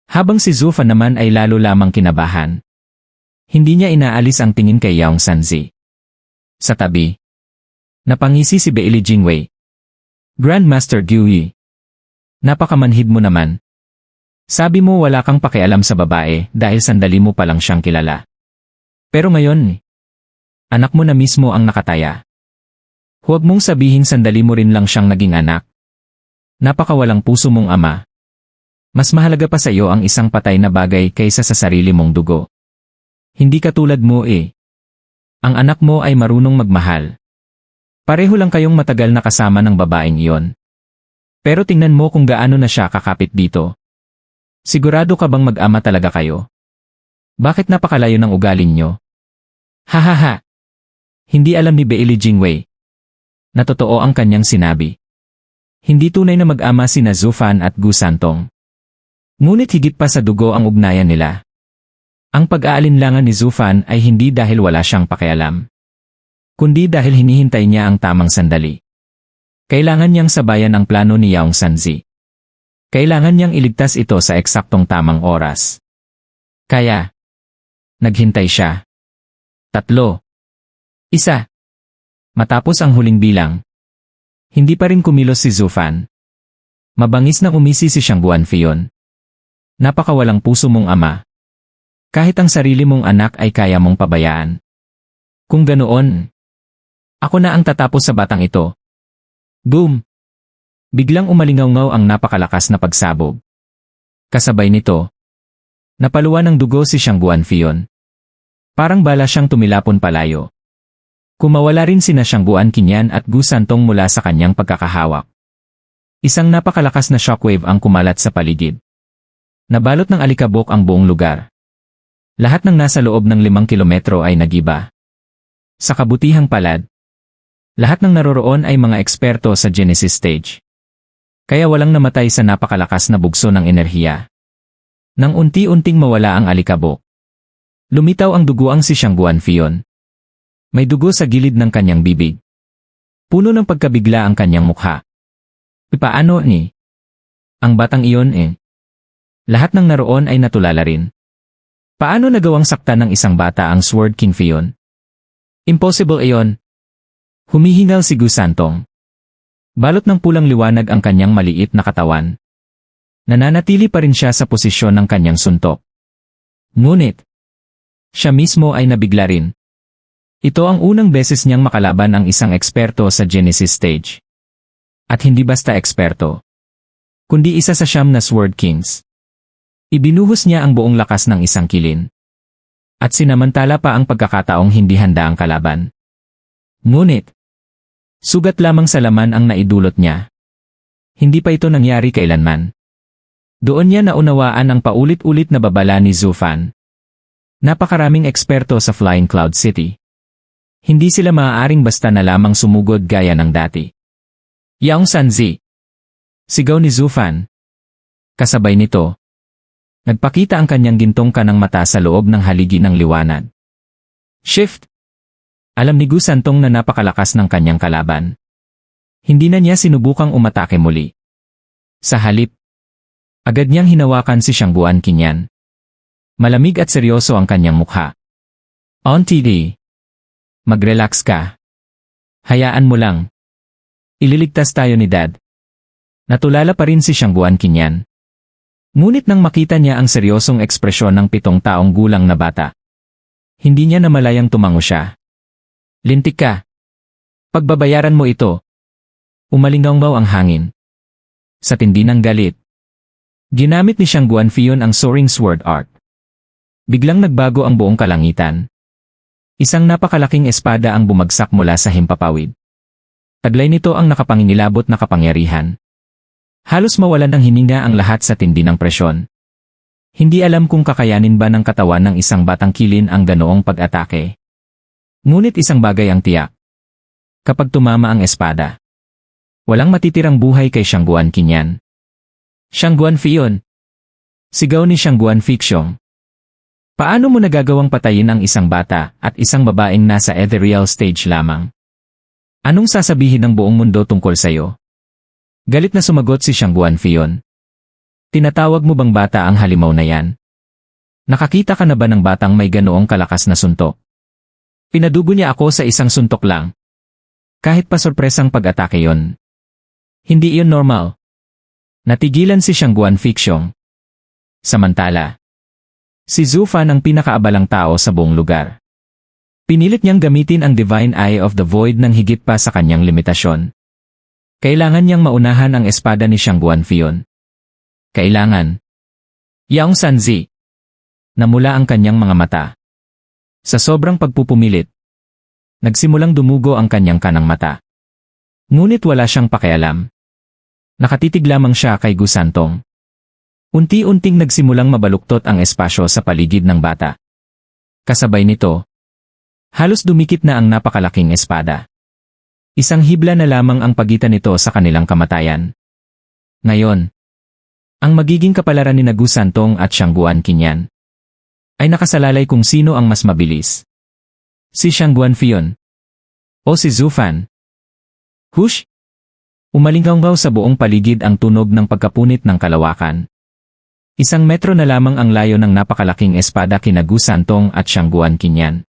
Habang si Zufan naman ay lalo lamang kinabahan. Hindi niya inaalis ang tingin kay Yaong Sanzi. Sa tabi, napangisi si Beili Jingwei. Grandmaster Gui. Napakamanhid mo naman. Sabi mo wala kang pakialam sa babae dahil sandali mo pa lang siyang kilala. Pero ngayon, anak mo na mismo ang nakataya. Huwag mong sabihin sandali mo rin lang siyang naging anak. Napakawalang puso mong ama. Mas mahalaga pa sa iyo ang isang patay na bagay kaysa sa sarili mong dugo. Hindi katulad mo eh. Ang anak mo ay marunong magmahal. Pareho lang kayong matagal na kasama ng babaeng iyon. Pero tingnan mo kung gaano na siya kakapit dito. Sigurado ka bang mag-ama talaga kayo? Bakit napakalayo ng ugali niyo? Hahaha. Hindi alam ni Beili Jingwei. Na totoo ang kanyang sinabi. Hindi tunay na mag-ama sina Zufan at Gu Santong. Ngunit higit pa sa dugo ang ugnayan nila. Ang pag-aalinlangan ni Zufan ay hindi dahil wala siyang pakialam. Kundi dahil hinihintay niya ang tamang sandali. Kailangan niyang sabayan ang plano ni Yaong Sanzi. Kailangan niyang iligtas ito sa eksaktong tamang oras. Kaya, naghintay siya. 3. 1. Matapos ang huling bilang. Hindi pa rin kumilos si Zhu Fan. Mabangis na umisi si Xiang Guanfion. Napakawalang puso mong ama. Kahit ang sarili mong anak ay kaya mong pabayaan. Kung ganoon, ako na ang tatapos sa batang ito. Boom! Biglang umalingaw-ngaw ang napakalakas na pagsabog. Kasabay nito, napaluan ng dugo si Xiang Guanfion. Parang bala siyang tumilapon palayo. Kumawala rin sina Xiang Guanqinyan at Gu Santong mula sa kanyang pagkakahawak. Isang napakalakas na shockwave ang kumalat sa paligid. Nabalot ng alikabok ang buong lugar. Lahat ng nasa loob ng 5 kilometro ay nagiba. Sa kabutihang palad, lahat ng naroroon ay mga eksperto sa Genesis stage. Kaya walang namatay sa napakalakas na bugso ng enerhiya. Nang unti-unting mawala ang alikabok, lumitaw ang duguang si Xiang Guanfion. May dugo sa gilid ng kanyang bibig. Puno ng pagkabigla ang kanyang mukha. Paano ni? Ang batang iyon Lahat ng naroon ay natulala rin. Paano nagawang sakta ng isang bata ang Sword King Fion? Impossible iyon. Humihingal si Gu Santong. Balot ng pulang liwanag ang kanyang maliit na katawan. Nananatili pa rin siya sa posisyon ng kanyang suntok. Ngunit, siya mismo ay nabigla rin. Ito ang unang beses niyang makalaban ang isang eksperto sa Genesis stage. At hindi basta eksperto, kundi isa sa 9 na Sword Kings. Ibinuhos niya ang buong lakas ng isang kilin. At sinamantala pa ang pagkakataong hindi handa ang kalaban. Ngunit, sugat lamang sa laman ang naidulot niya. Hindi pa ito nangyari kailanman. Doon niya naunawaan ang paulit-ulit na babala ni Zhu Fan. Napakaraming eksperto sa Flying Cloud City. Hindi sila maaaring basta na lamang sumugod gaya ng dati. Yaong Sanzi. Sigaw ni Zhu Fan. Kasabay nito, nagpakita ang kanyang gintong kanang mata sa loob ng haligi ng liwanag. Shift! Alam ni Gu Santong na napakalakas ng kanyang kalaban. Hindi na niya sinubukang umatake muli. Sa halip, agad niyang hinawakan si Xiang Guanqinyan. Malamig at seryoso ang kanyang mukha. On TD. Mag-relax ka. Hayaan mo lang. Ililigtas tayo ni Dad. Natulala pa rin si Xiang Guanqinyan. Ngunit nang makita niya ang seryosong ekspresyon ng 7 taong gulang na bata, hindi niya namalayang tumango siya. Lintik ka. Pagbabayaran mo ito. Umalingaw ang hangin. Sa tindi ng galit, ginamit ni Xiang Guanfion ang Soaring Sword Art. Biglang nagbago ang buong kalangitan. Isang napakalaking espada ang bumagsak mula sa himpapawid. Taglay nito ang nakapangingilabot na kapangyarihan. Halos mawalan ng hininga ang lahat sa tindi ng presyon. Hindi alam kung kakayanin ba ng katawan ng isang batang kilin ang ganoong pag-atake. Ngunit isang bagay ang tiyak. Kapag tumama ang espada, walang matitirang buhay kay Xiang Guanqinyan. Xiang Guanfion. Sigaw ni Xiang Guanfixiong. Paano mo nagagawang patayin ang isang bata at isang babaeng nasa ethereal stage lamang? Anong sasabihin ng buong mundo tungkol sa'yo? Galit na sumagot si Xiang Guanfion. Tinatawag mo bang bata ang halimaw na yan? Nakakita ka na ba ng batang may ganoong kalakas na suntok? Pinadugo niya ako sa isang suntok lang. Kahit pa sorpresang pag-atake yon. Hindi iyon normal. Natigilan si Xiang Guanfixiong. Samantala, si Zhu Fan ang pinakaabalang tao sa buong lugar. Pinilit niyang gamitin ang Divine Eye of the Void ng higit pa sa kanyang limitasyon. Kailangan niyang maunahan ang espada ni Xiang Guanfion. Kailangan. Yaong Sanzi. Namula ang kanyang mga mata. Sa sobrang pagpupumilit, nagsimulang dumugo ang kanyang kanang mata. Ngunit wala siyang pakialam. Nakatitig lamang siya kay Gu Santong. Unti-unting nagsimulang mabaluktot ang espasyo sa paligid ng bata. Kasabay nito, halos dumikit na ang napakalaking espada. Isang hibla na lamang ang pagitan nito sa kanilang kamatayan. Ngayon, ang magiging kapalaran ni Gu Santong at Xiang Guanqinyan ay nakasalalay kung sino ang mas mabilis. Si Xiang Guanfion o si Zhu Fan. Hush! Umalingaw sa buong paligid ang tunog ng pagkapunit ng kalawakan. 1 metro na lamang ang layo ng napakalaking espada kina Gu Santong at Xiang Guanqinyan.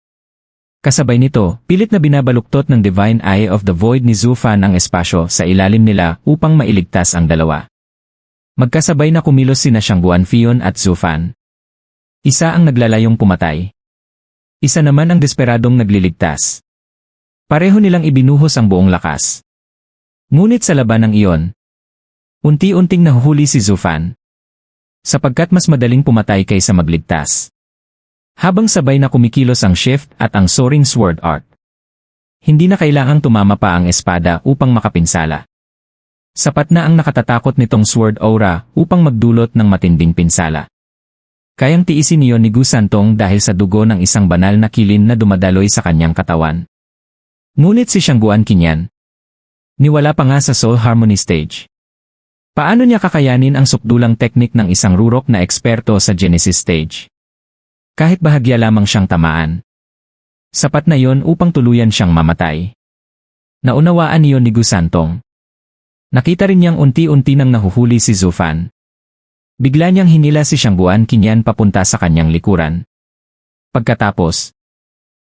Kasabay nito, pilit na binabaluktot ng Divine Eye of the Void ni Zufan ang espasyo sa ilalim nila upang mailigtas ang dalawa. Magkasabay na kumilos sina Xiangguan Fion at Zufan. Isa ang naglalayong pumatay. Isa naman ang desperadong nagliligtas. Pareho nilang ibinuhos ang buong lakas. Ngunit sa labanang iyon, unti-unting nahuhuli si Zufan. Sapagkat mas madaling pumatay kaysa magligtas. Habang sabay na kumikilos ang shift at ang soaring sword art. Hindi na kailangang tumama pa ang espada upang makapinsala. Sapat na ang nakatatakot nitong sword aura upang magdulot ng matinding pinsala. Kayang tiisin niyon ni Gu Santong dahil sa dugo ng isang banal na kilin na dumadaloy sa kanyang katawan. Ngunit si Xiangguan Qinyan, niwala pa nga sa Soul Harmony stage. Paano niya kakayanin ang sukdulang teknik ng isang rurok na eksperto sa Genesis stage? Kahit bahagya lamang siyang tamaan. Sapat na yon upang tuluyan siyang mamatay. Naunawaan niyon ni Gu Santong. Nakita rin niyang unti-unti nang nahuhuli si Zufan. Bigla niyang hinila si Xiangguan Qinyan papunta sa kanyang likuran. Pagkatapos,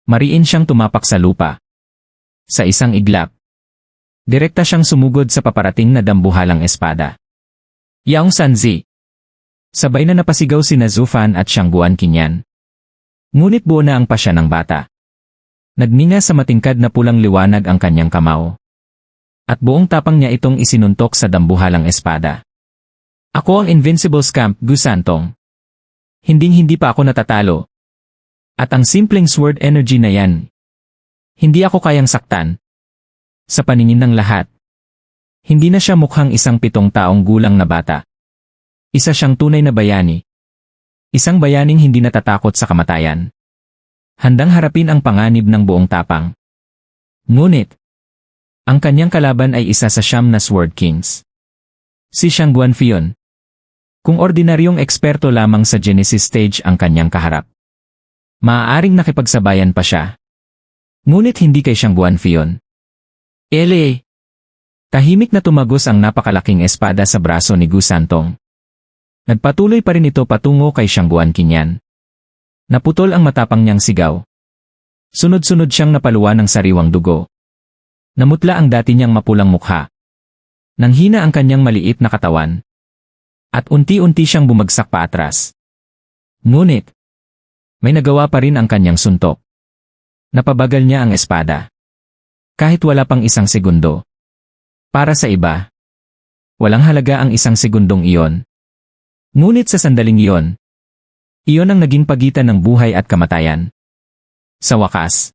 mariin siyang tumapak sa lupa. Sa isang iglap, direkta siyang sumugod sa paparating na dambuhalang espada. Yaong Sanzi. Sabay na napasigaw sina Zufan at Xiangguan Qinyan. Ngunit buo na ang pasya ng bata. Nagninga sa matingkad na pulang liwanag ang kanyang kamao. At buong tapang niya itong isinuntok sa dambuhalang espada. Ako ang Invincible Scamp, Gu Santong. Hinding-hindi pa ako natatalo. At ang simpleng sword energy na yan, hindi ako kayang saktan. Sa paningin ng lahat, hindi na siya mukhang isang 7 taong gulang na bata. Isa siyang tunay na bayani. Isang bayaning hindi natatakot sa kamatayan. Handang harapin ang panganib ng buong tapang. Ngunit, ang kanyang kalaban ay isa sa 9 na Sword Kings. Si Xiangguan Fion. Kung ordinaryong eksperto lamang sa Genesis stage ang kanyang kaharap, maaaring nakipagsabayan pa siya. Ngunit hindi kay Xiangguan Fion. Ele! Tahimik na tumagos ang napakalaking espada sa braso ni Gu Santong. Nagpatuloy pa rin ito patungo kay Xiangguan Qinyan. Naputol ang matapang niyang sigaw. Sunod-sunod siyang napaluwa ng sariwang dugo. Namutla ang dati niyang mapulang mukha. Nanghina ang kanyang maliit na katawan. At unti-unti siyang bumagsak paatras. Ngunit, may nagawa pa rin ang kanyang suntok. Napabagal niya ang espada. Kahit wala pang 1 segundo. Para sa iba, walang halaga ang 1 segundong iyon. Ngunit sa sandaling iyon, iyon ang naging pagitan ng buhay at kamatayan. Sa wakas,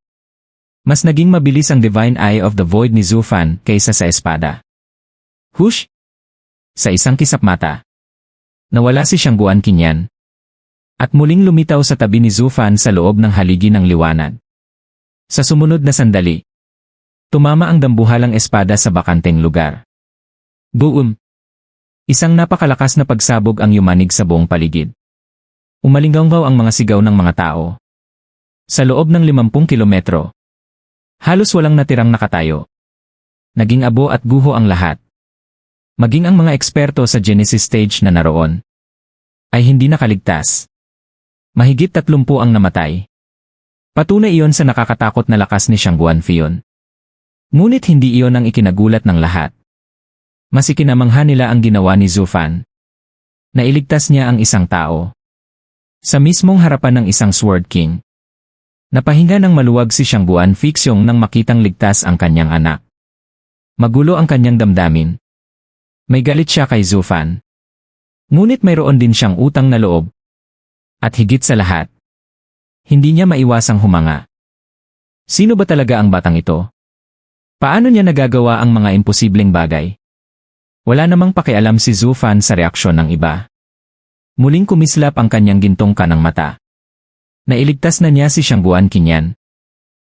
mas naging mabilis ang Divine Eye of the Void ni Zufan kaysa sa espada. Hush! Sa isang kisap mata, nawala si Xiangguan Qinyan. At muling lumitaw sa tabi ni Zufan sa loob ng haligi ng liwanag. Sa sumunod na sandali, tumama ang dambuhalang espada sa bakanteng lugar. Boom! Isang napakalakas na pagsabog ang yumanig sa buong paligid. Umalinggaw ang mga sigaw ng mga tao. Sa loob ng 50 kilometro, halos walang natirang nakatayo. Naging abo at guho ang lahat. Maging ang mga eksperto sa Genesis stage na naroon ay hindi nakaligtas. Mahigit 30 ang namatay. Patunay iyon sa nakakatakot na lakas ni Xiangguan Fion. Ngunit hindi iyon ang ikinagulat ng lahat. Mas ikinamangha nila ang ginawa ni Zufan. Nailigtas niya ang isang tao. Sa mismong harapan ng isang Sword King. Napahinga ng maluwag si Xiangguan Fixiong nang makitang ligtas ang kanyang anak. Magulo ang kanyang damdamin. May galit siya kay Zufan. Ngunit mayroon din siyang utang na loob. At higit sa lahat, hindi niya maiwasang humanga. Sino ba talaga ang batang ito? Paano niya nagagawa ang mga imposibleng bagay? Wala namang pakialam si Zufan sa reaksyon ng iba. Muling kumislap ang kanyang gintong kanang mata. Nailigtas na niya si Xiangguan Qinyan.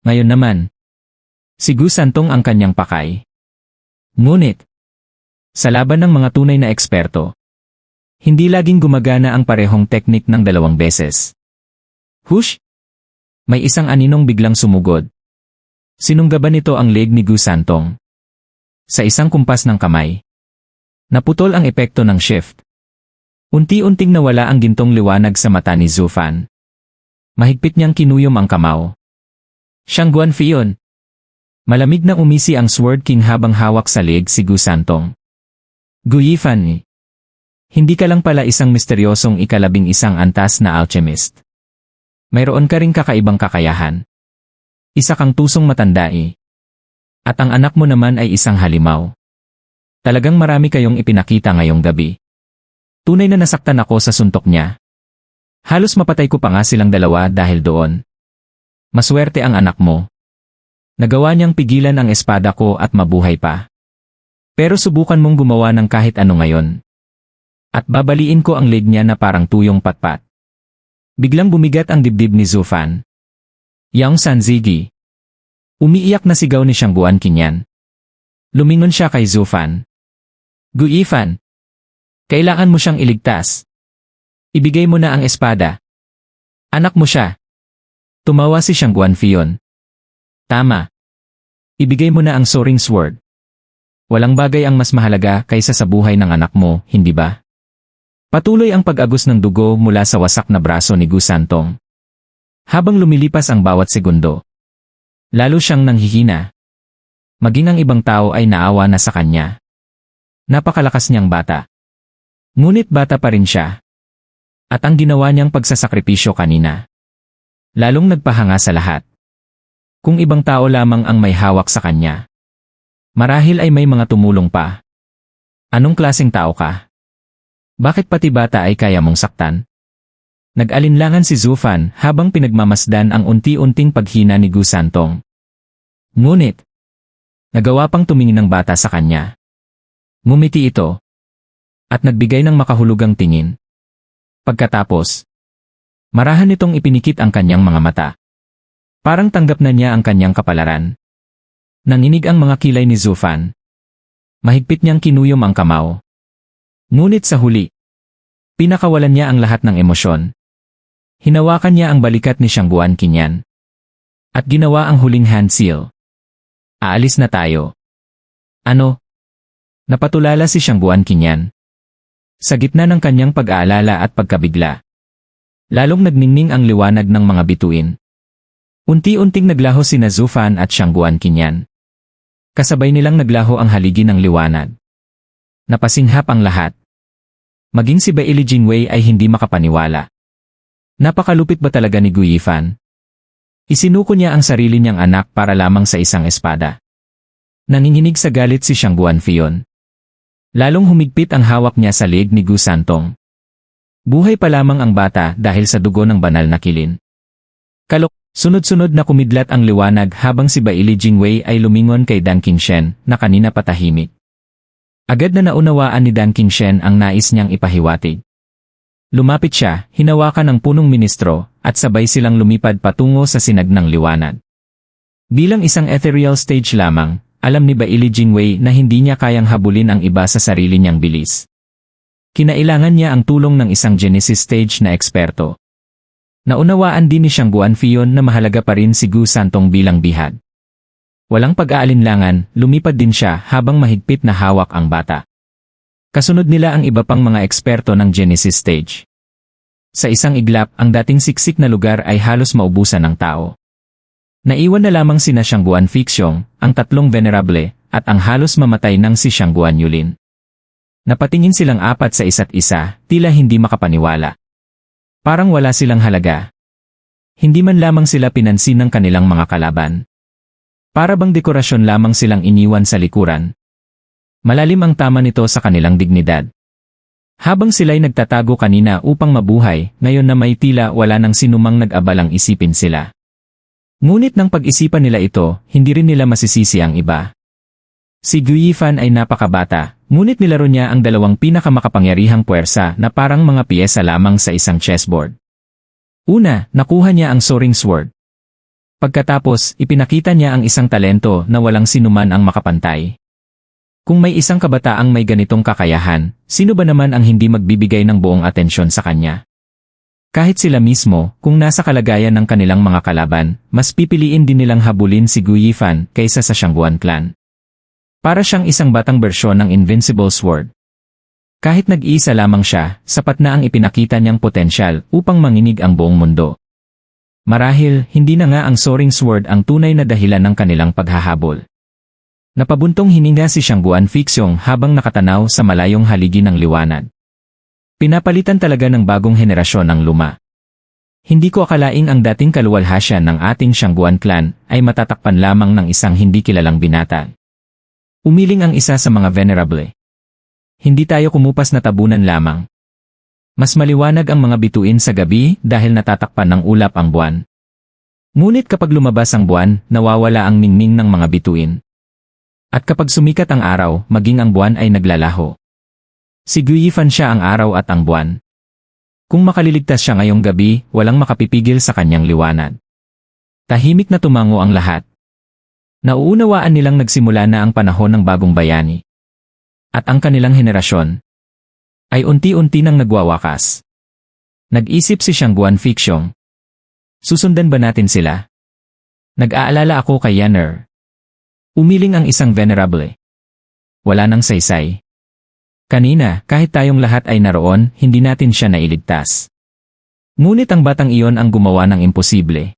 Ngayon naman, si Gu Santong ang kanyang pakay. Ngunit, sa laban ng mga tunay na eksperto, hindi laging gumagana ang parehong teknik ng 2 beses. Hush! May isang aninong biglang sumugod. Sinunggaban nito ang leg ni Gu Santong. Sa isang kumpas ng kamay, naputol ang epekto ng shift. Unti-unting nawala ang gintong liwanag sa mata ni Zufan. Mahigpit niyang kinuyom ang kamao. Shangguan Fion. Malamig na umisi ang Sword King habang hawak sa leeg si Gu Santong. Gu Yifan. Hindi ka lang pala isang misteryosong ika-11 antas na alchemist. Mayroon ka ring kakaibang kakayahan. Isa kang tusong matanda eh. At ang anak mo naman ay isang halimaw. Talagang marami kayong ipinakita ngayong gabi. Tunay na nasaktan ako sa suntok niya. Halos mapatay ko pa nga silang dalawa dahil doon. Maswerte ang anak mo. Nagawa niyang pigilan ang espada ko at mabuhay pa. Pero subukan mong gumawa ng kahit ano ngayon. At babaliin ko ang leg niya na parang tuyong patpat. Biglang bumigat ang dibdib ni Zufan. Yang Sanzigi. Umiiyak na sigaw ni Shangguan Qinyan. Lumingon siya kay Zufan. Gu Yifan. Kailangan mo siyang iligtas. Ibigay mo na ang espada. Anak mo siya. Tumawa si Shangguan Fion. Tama. Ibigay mo na ang soaring sword. Walang bagay ang mas mahalaga kaysa sa buhay ng anak mo, hindi ba? Patuloy ang pag-agos ng dugo mula sa wasak na braso ni Gu Santong. Habang lumilipas ang bawat segundo, lalo siyang nanghihina. Maging ang ibang tao ay naawa na sa kanya. Napakalakas niyang bata. Ngunit bata pa rin siya. At ang ginawa niyang pagsasakripisyo kanina, lalong nagpahanga sa lahat. Kung ibang tao lamang ang may hawak sa kanya, marahil ay may mga tumulong pa. Anong klaseng tao ka? Bakit pati bata ay kaya mong saktan? Nag-alinlangan si Zufan habang pinagmamasdan ang unti-unting paghina ni Gu Santong. Ngunit, nagawa pang tumingin ng bata sa kanya. Ngumiti ito. At nagbigay ng makahulugang tingin. Pagkatapos, marahan nitong ipinikit ang kanyang mga mata. Parang tanggap na niya ang kanyang kapalaran. Nanginig ang mga kilay ni Zufan. Mahigpit niyang kinuyom ang kamao. Ngunit sa huli, pinakawalan niya ang lahat ng emosyon. Hinawakan niya ang balikat ni Shangguan Qinyan. At ginawa ang huling hand seal. Aalis na tayo. Ano? Napatulala si Shangguan Qinyan. Sa gitna ng kanyang pag-aalala at pagkabigla, lalong nagningning ang liwanag ng mga bituin. Unti-unting naglaho sina Zufan at Shangguan Qinyan. Kasabay nilang naglaho ang haligi ng liwanag. Napasinghap ang lahat. Maging si Baili Jingwei ay hindi makapaniwala. Napakalupit ba talaga ni Gu Yifan? Isinuko niya ang sarili niyang anak para lamang sa isang espada. Nanginginig sa galit si Shangguan Fion. Lalong humigpit ang hawak niya sa leeg ni Gu Santong. Buhay pa lamang ang bata dahil sa dugo ng banal na kilin. Sunod-sunod na kumidlat ang liwanag habang si Baili Jingwei ay lumingon kay Dan Qingshen na kanina patahimik. Agad na naunawaan ni Dan Qingshen ang nais niyang ipahiwatig. Lumapit siya, hinawakan ng punong ministro, at sabay silang lumipad patungo sa sinagnang liwanag. Bilang isang ethereal stage lamang, alam ni Baili Jingwei na hindi niya kayang habulin ang iba sa sarili niyang bilis. Kinailangan niya ang tulong ng isang Genesis stage na eksperto. Naunawaan din ni Shangguan Fion na mahalaga pa rin si Gu Santong bilang bihag. Walang pag-aalinlangan, lumipad din siya habang mahigpit na hawak ang bata. Kasunod nila ang iba pang mga eksperto ng Genesis stage. Sa isang iglap, ang dating siksik na lugar ay halos maubusan ng tao. Naiwan na lamang sina Shangguan Fixiong, ang tatlong venerable, at ang halos mamatay ng si Shangguan Yulin. Napatingin silang apat sa isa't isa, tila hindi makapaniwala. Parang wala silang halaga. Hindi man lamang sila pinansin ng kanilang mga kalaban. Para bang dekorasyon lamang silang iniwan sa likuran. Malalim ang tama nito sa kanilang dignidad. Habang sila'y nagtatago kanina upang mabuhay, ngayon na may tila wala nang sinumang nag-abalang isipin sila. Ngunit nang pag-isipan nila ito, hindi rin nila masisisi ang iba. Si Gu Yifan ay napakabata, ngunit nilaro niya ang dalawang pinakamakapangyarihang puwersa na parang mga piyesa lamang sa isang chessboard. Una, nakuha niya ang soaring sword. Pagkatapos, ipinakita niya ang isang talento na walang sinuman ang makapantay. Kung may isang kabataang may ganitong kakayahan, sino ba naman ang hindi magbibigay ng buong atensyon sa kanya? Kahit sila mismo, kung nasa kalagayan ng kanilang mga kalaban, mas pipiliin din nilang habulin si Gu Yifan kaysa sa Shangguan clan. Para siyang isang batang bersyon ng Invincible Sword. Kahit nag-iisa lamang siya, sapat na ang ipinakita niyang potensyal upang manginig ang buong mundo. Marahil, hindi na nga ang soaring sword ang tunay na dahilan ng kanilang paghahabol. Napabuntong hininga si Xiangguan Fixong habang nakatanaw sa malayong haligi ng liwanag. Pinapalitan talaga ng bagong henerasyon ang luma. Hindi ko akalaing ang dating kaluwalhasyan ng ating Xiangguan clan ay matatakpan lamang ng isang hindi kilalang binata. Umiling ang isa sa mga venerable. Hindi tayo kumupas na tabunan lamang. Mas maliwanag ang mga bituin sa gabi dahil natatakpan ng ulap ang buwan. Ngunit kapag lumabas ang buwan, nawawala ang ningning ng mga bituin. At kapag sumikat ang araw, maging ang buwan ay naglalaho. Si Guiyifan siya ang araw at ang buwan. Kung makaliligtas siya ngayong gabi, walang makapipigil sa kanyang liwanag. Tahimik na tumango ang lahat. Nauunawaan nilang nagsimula na ang panahon ng bagong bayani. At ang kanilang henerasyon ay unti-unti nang nagwawakas. Nag-isip si Xiangguan Fixong. Susundan ba natin sila? Nag-aalala ako kay Yan'er. Umiling ang isang venerable. Wala nang saysay. Kanina, kahit tayong lahat ay naroon, hindi natin siya nailigtas. Ngunit ang batang iyon ang gumawa ng imposible.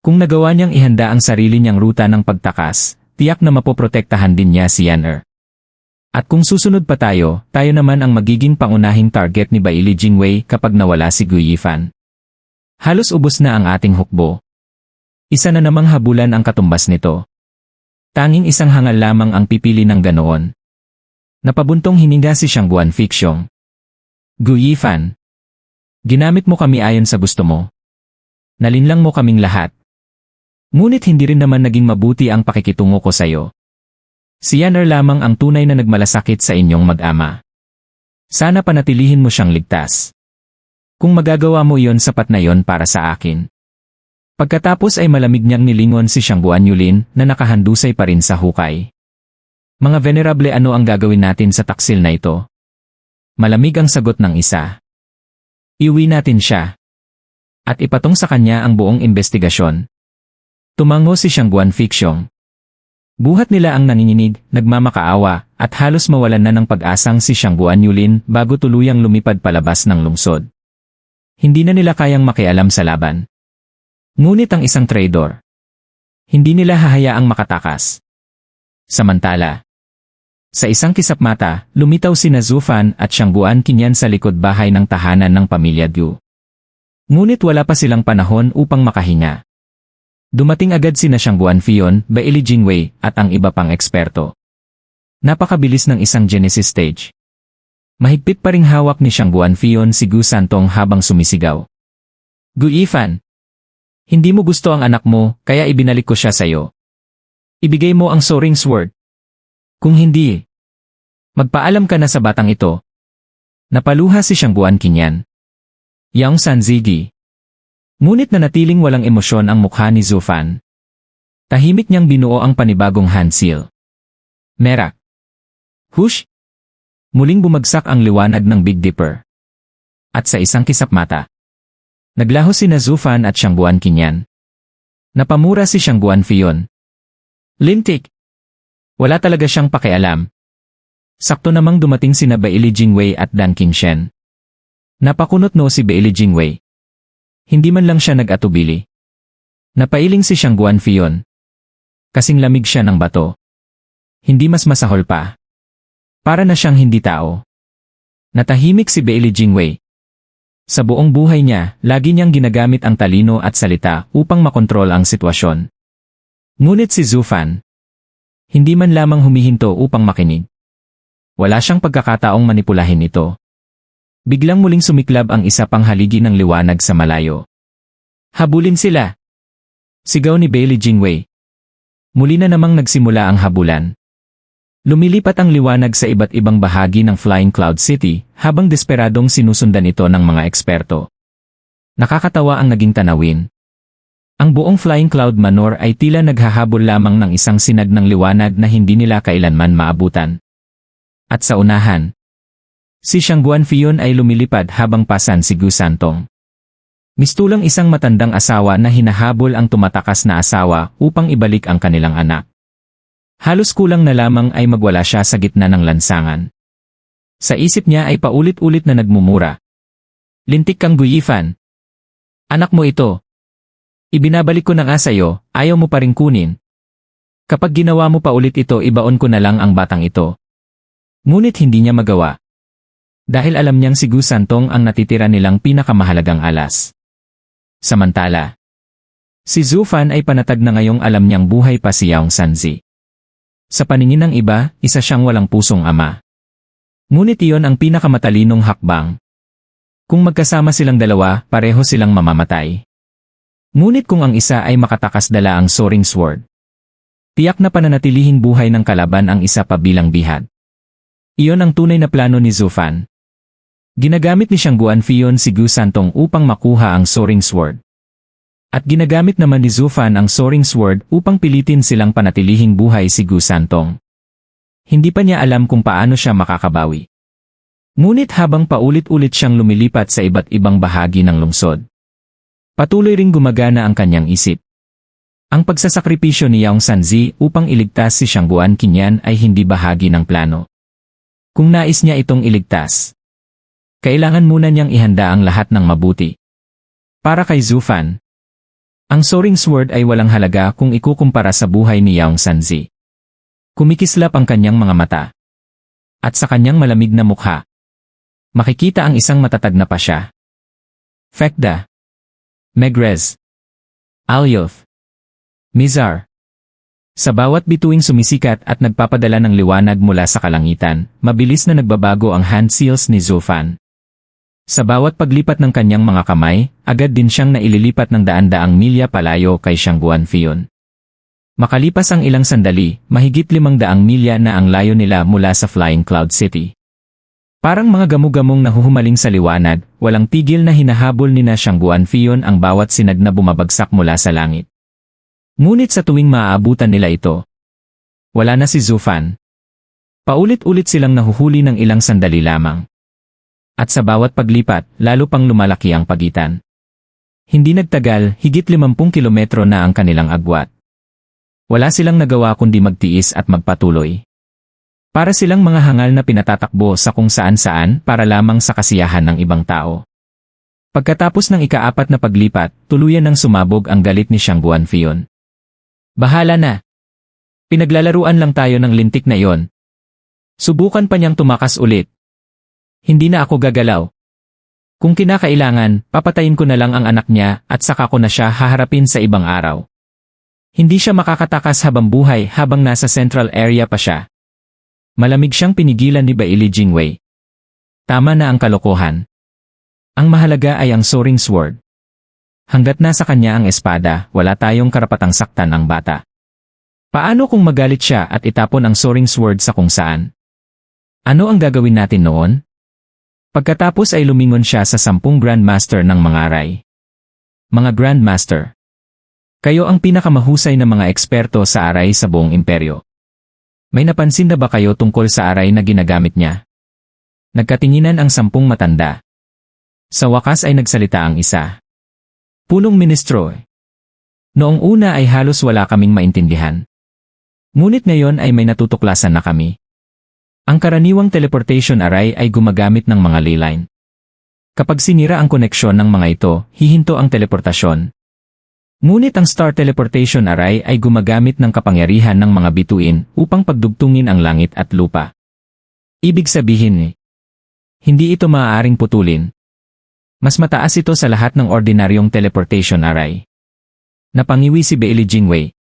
Kung nagawa niyang ihanda ang sarili niyang ruta ng pagtakas, tiyak na mapoprotektahan din niya si Yan'er. At kung susunod pa tayo naman ang magiging pangunahing target ni Baili Jingwei kapag nawala si Guiyifan. Halos ubos na ang ating hukbo. Isa na namang habulan ang katumbas nito. Tanging isang hangal lamang ang pipili ng ganoon. Napabuntong hininga si Xiangguan Fixong. Guiyifan, ginamit mo kami ayon sa gusto mo. Nalinlang mo kaming lahat. Ngunit hindi rin naman naging mabuti ang pakikitungo ko sa iyo. Si Yan'er lamang ang tunay na nagmalasakit sa inyong mag-ama. Sana panatilihin mo siyang ligtas. Kung magagawa mo iyon, sapat na iyon para sa akin. Pagkatapos ay malamig niyang nilingon si Xiangguan Yulin na nakahandusay pa rin sa hukay. Mga venerable, ano ang gagawin natin sa taksil na ito? Malamig ang sagot ng isa. Iuwi natin siya. At ipatong sa kanya ang buong investigasyon. Tumango si Xiangguan Fixong. Buhat nila ang nanginginig, nagmamakaawa, at halos mawalan na ng pag-asang si Xiangguan Yulin bago tuluyang lumipad palabas ng lungsod. Hindi na nila kayang makialam sa laban. Ngunit ang isang traidor, hindi nila hahayaang makatakas. Samantala, sa isang kisap mata, lumitaw sina Zhu Fan at Xiangguan Qinyan sa likod bahay ng tahanan ng pamilya Gu. Ngunit wala pa silang panahon upang makahinga. Dumating agad sina Xiangguan Fion, Baili Jingwei, at ang iba pang eksperto. Napakabilis ng isang Genesis stage. Mahigpit pa ring hawak ni Xiangguan Fion si Gu Santong habang sumisigaw. Guiyifan, hindi mo gusto ang anak mo, kaya ibinalik ko siya sa'yo. Ibigay mo ang soaring sword. Kung hindi, magpaalam ka na sa batang ito. Napaluha si Xiangguan Qinyan. Yang Sanzigi. Ngunit nanatiling walang emosyon ang mukha ni Zhu Fan. Tahimik niyang binuo ang panibagong hand seal. Merak. Hush! Muling bumagsak ang liwanag ng Big Dipper. At sa isang kisap mata, naglaho sina Zhu Fan at Xiangguan Qinyan. Napamura si Xiangguan Fion. Lintik! Wala talaga siyang pakialam. Sakto namang dumating sina Baili Jingwei at Dan Qingshen. Napakunot no si Baili Jingwei. Hindi man lang siya nag-atubili. Napailing si Xiangguan Fion. Kasing lamig siya ng bato. Hindi mas masahol pa. Para na siyang hindi tao. Natahimik si Baili Jingwei. Sa buong buhay niya, lagi niyang ginagamit ang talino at salita upang makontrol ang sitwasyon. Ngunit si Zhu Fan, hindi man lamang humihinto upang makinig. Wala siyang pagkakataong manipulahin ito. Biglang muling sumiklab ang isa pang haligi ng liwanag sa malayo. Habulin sila! Sigaw ni Baili Jingwei. Muli na namang nagsimula ang habulan. Lumilipat ang liwanag sa iba't ibang bahagi ng Flying Cloud City habang desperadong sinusundan ito ng mga eksperto. Nakakatawa ang naging tanawin. Ang buong Flying Cloud Manor ay tila naghahabol lamang ng isang sinag ng liwanag na hindi nila kailanman maabutan. At sa unahan, si Xiangguan Fion ay lumilipad habang pasan si Gu Santong. Mistulang isang matandang asawa na hinahabol ang tumatakas na asawa upang ibalik ang kanilang anak. Halos kulang na lamang ay magwala siya sa gitna ng lansangan. Sa isip niya ay paulit-ulit na nagmumura. Lintik kang Guiyifan. Anak mo ito. Ibinabalik ko na nga sa'yo, ayaw mo pa rin kunin. Kapag ginawa mo pa ulit ito, ibaon ko na lang ang batang ito. Ngunit hindi niya magawa. Dahil alam niyang si Gu Santong ang natitira nilang pinakamahalagang alas. Samantala, si Zhu Fan ay panatag na ngayong alam niyang buhay pa si Yaong Sanzi. Sa paningin ng iba, isa siyang walang pusong ama. Ngunit iyon ang pinakamatalinong hakbang. Kung magkasama silang dalawa, pareho silang mamamatay. Ngunit kung ang isa ay makatakas dala ang soaring sword, tiyak na pananatilihin buhay ng kalaban ang isa pa bilang bihag. Iyon ang tunay na plano ni Zhu Fan. Ginagamit ni Xiang Guanfion si Gu Santong upang makuha ang soaring sword. At ginagamit naman ni Zhu Fan ang soaring sword upang pilitin silang panatilihing buhay si Gu Santong. Hindi pa niya alam kung paano siya makakabawi. Ngunit habang paulit-ulit siyang lumilipat sa iba't ibang bahagi ng lungsod, patuloy ring gumagana ang kanyang isip. Ang pagsasakripisyo ni Yaong Sanzi upang iligtas si Xiang Guanqinyan ay hindi bahagi ng plano. Kung nais niya itong iligtas, kailangan muna niyang ihanda ang lahat ng mabuti. Para kay Zhu Fan, ang soaring sword ay walang halaga kung ikukumpara sa buhay ni Yaong Sanzi. Kumikislap ang kanyang mga mata. At sa kanyang malamig na mukha, makikita ang isang matatag na pasya. Fekda, Megrez, Alyoth, Mizar. Sa bawat bituing sumisikat at nagpapadala ng liwanag mula sa kalangitan, mabilis na nagbabago ang hand seals ni Zhu Fan. Sa bawat paglipat ng kanyang mga kamay, agad din siyang naililipat ng daan-daang milya palayo kay Xiang Guanfion. Makalipas ang ilang sandali, mahigit 500 milya na ang layo nila mula sa Flying Cloud City. Parang mga gamu-gamong nahuhumaling sa liwanag, walang tigil na hinahabol ni na Xiang Guanfion ang bawat sinag na bumabagsak mula sa langit. Ngunit sa tuwing maaabutan nila ito, wala na si Zhu Fan. Paulit-ulit silang nahuhuli ng ilang sandali lamang. At sa bawat paglipat, lalo pang lumalaki ang pagitan. Hindi nagtagal, higit 50 kilometro na ang kanilang agwat. Wala silang nagawa kundi magtiis at magpatuloy. Para silang mga hangal na pinatatakbo sa kung saan-saan para lamang sa kasiyahan ng ibang tao. Pagkatapos ng ika-4 na paglipat, tuluyan ng sumabog ang galit ni Xiang Guanfion. Bahala na. Pinaglalaruan lang tayo ng lintik na iyon. Subukan pa niyang tumakas ulit. Hindi na ako gagalaw. Kung kinakailangan, papatayin ko na lang ang anak niya at saka ko na siya haharapin sa ibang araw. Hindi siya makakatakas habang buhay habang nasa central area pa siya. Malamig siyang pinigilan ni Baili Jingwei. Tama na ang kalokohan. Ang mahalaga ay ang soaring sword. Hanggat nasa kanya ang espada, wala tayong karapatang saktan ang bata. Paano kung magalit siya at itapon ang soaring sword sa kung saan? Ano ang gagawin natin noon? Pagkatapos ay lumingon siya sa 10 Grandmaster ng mga aray. Mga Grandmaster, kayo ang pinakamahusay na mga eksperto sa aray sa buong imperyo. May napansin na ba kayo tungkol sa aray na ginagamit niya? Nagkatinginan ang 10 matanda. Sa wakas ay nagsalita ang isa. Punong ministro. Noong una ay halos wala kaming maintindihan. Ngunit ngayon ay may natutuklasan na kami. Ang karaniwang teleportation array ay gumagamit ng mga ley line. Kapag sinira ang koneksyon ng mga ito, hihinto ang teleportasyon. Ngunit ang star teleportation array ay gumagamit ng kapangyarihan ng mga bituin upang pagdugtungin ang langit at lupa. Ibig sabihin, hindi ito maaaring putulin. Mas mataas ito sa lahat ng ordinaryong teleportation array. Napangiwi si Baili Jingwei.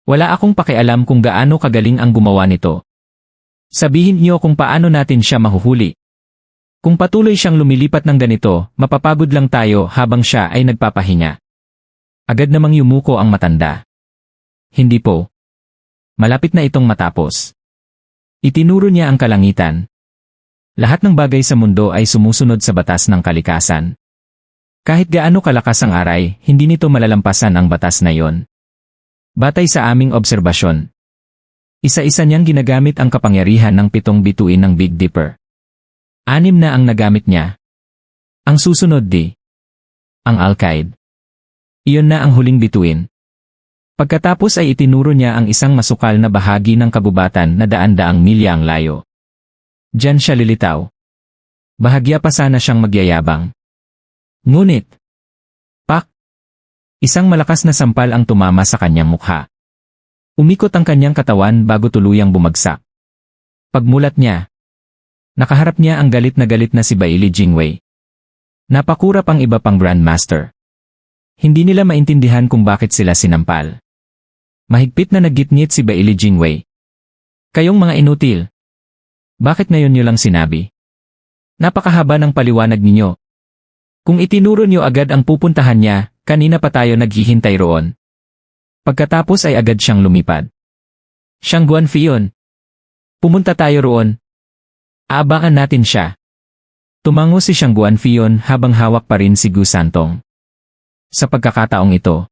Wala akong pakialam kung gaano kagaling ang gumawa nito. Sabihin niyo kung paano natin siya mahuhuli. Kung patuloy siyang lumilipat ng ganito, mapapagod lang tayo habang siya ay nagpapahinga. Agad namang yumuko ang matanda. Hindi po. Malapit na itong matapos. Itinuro niya ang kalangitan. Lahat ng bagay sa mundo ay sumusunod sa batas ng kalikasan. Kahit gaano kalakas ang aray, hindi nito malalampasan ang batas na iyon. Batay sa aming obserbasyon, isa-isa niyang ginagamit ang kapangyarihan ng 7 bituin ng Big Dipper. 6 na ang nagamit niya. Ang susunod ang Alkaid. Iyon na ang huling bituin. Pagkatapos ay itinuro niya ang isang masukal na bahagi ng kagubatan na daan-daang milya ang layo. Diyan siya lilitaw. Bahagya pa sana siyang magyayabang. Ngunit, pak! Isang malakas na sampal ang tumama sa kanyang mukha. Umikot ang kanyang katawan bago tuluyang bumagsak. Pagmulat niya, nakaharap niya ang galit na si Bailey Jingwei. Napakurap ang iba pang Grandmaster. Hindi nila maintindihan kung bakit sila sinampal. Mahigpit na naggitngit si Bailey Jingwei. Kayong mga inutil. Bakit ngayon niyo lang sinabi? Napakahaba ng paliwanag ninyo. Kung itinuro niyo agad ang pupuntahan niya, kanina pa tayo naghihintay roon. Pagkatapos ay agad siyang lumipad. Siyang Guanfion. Pumunta tayo roon. Aabangan natin siya. Tumango si Siyang Guanfion habang hawak pa rin si Gu Santong. Sa pagkakataong ito,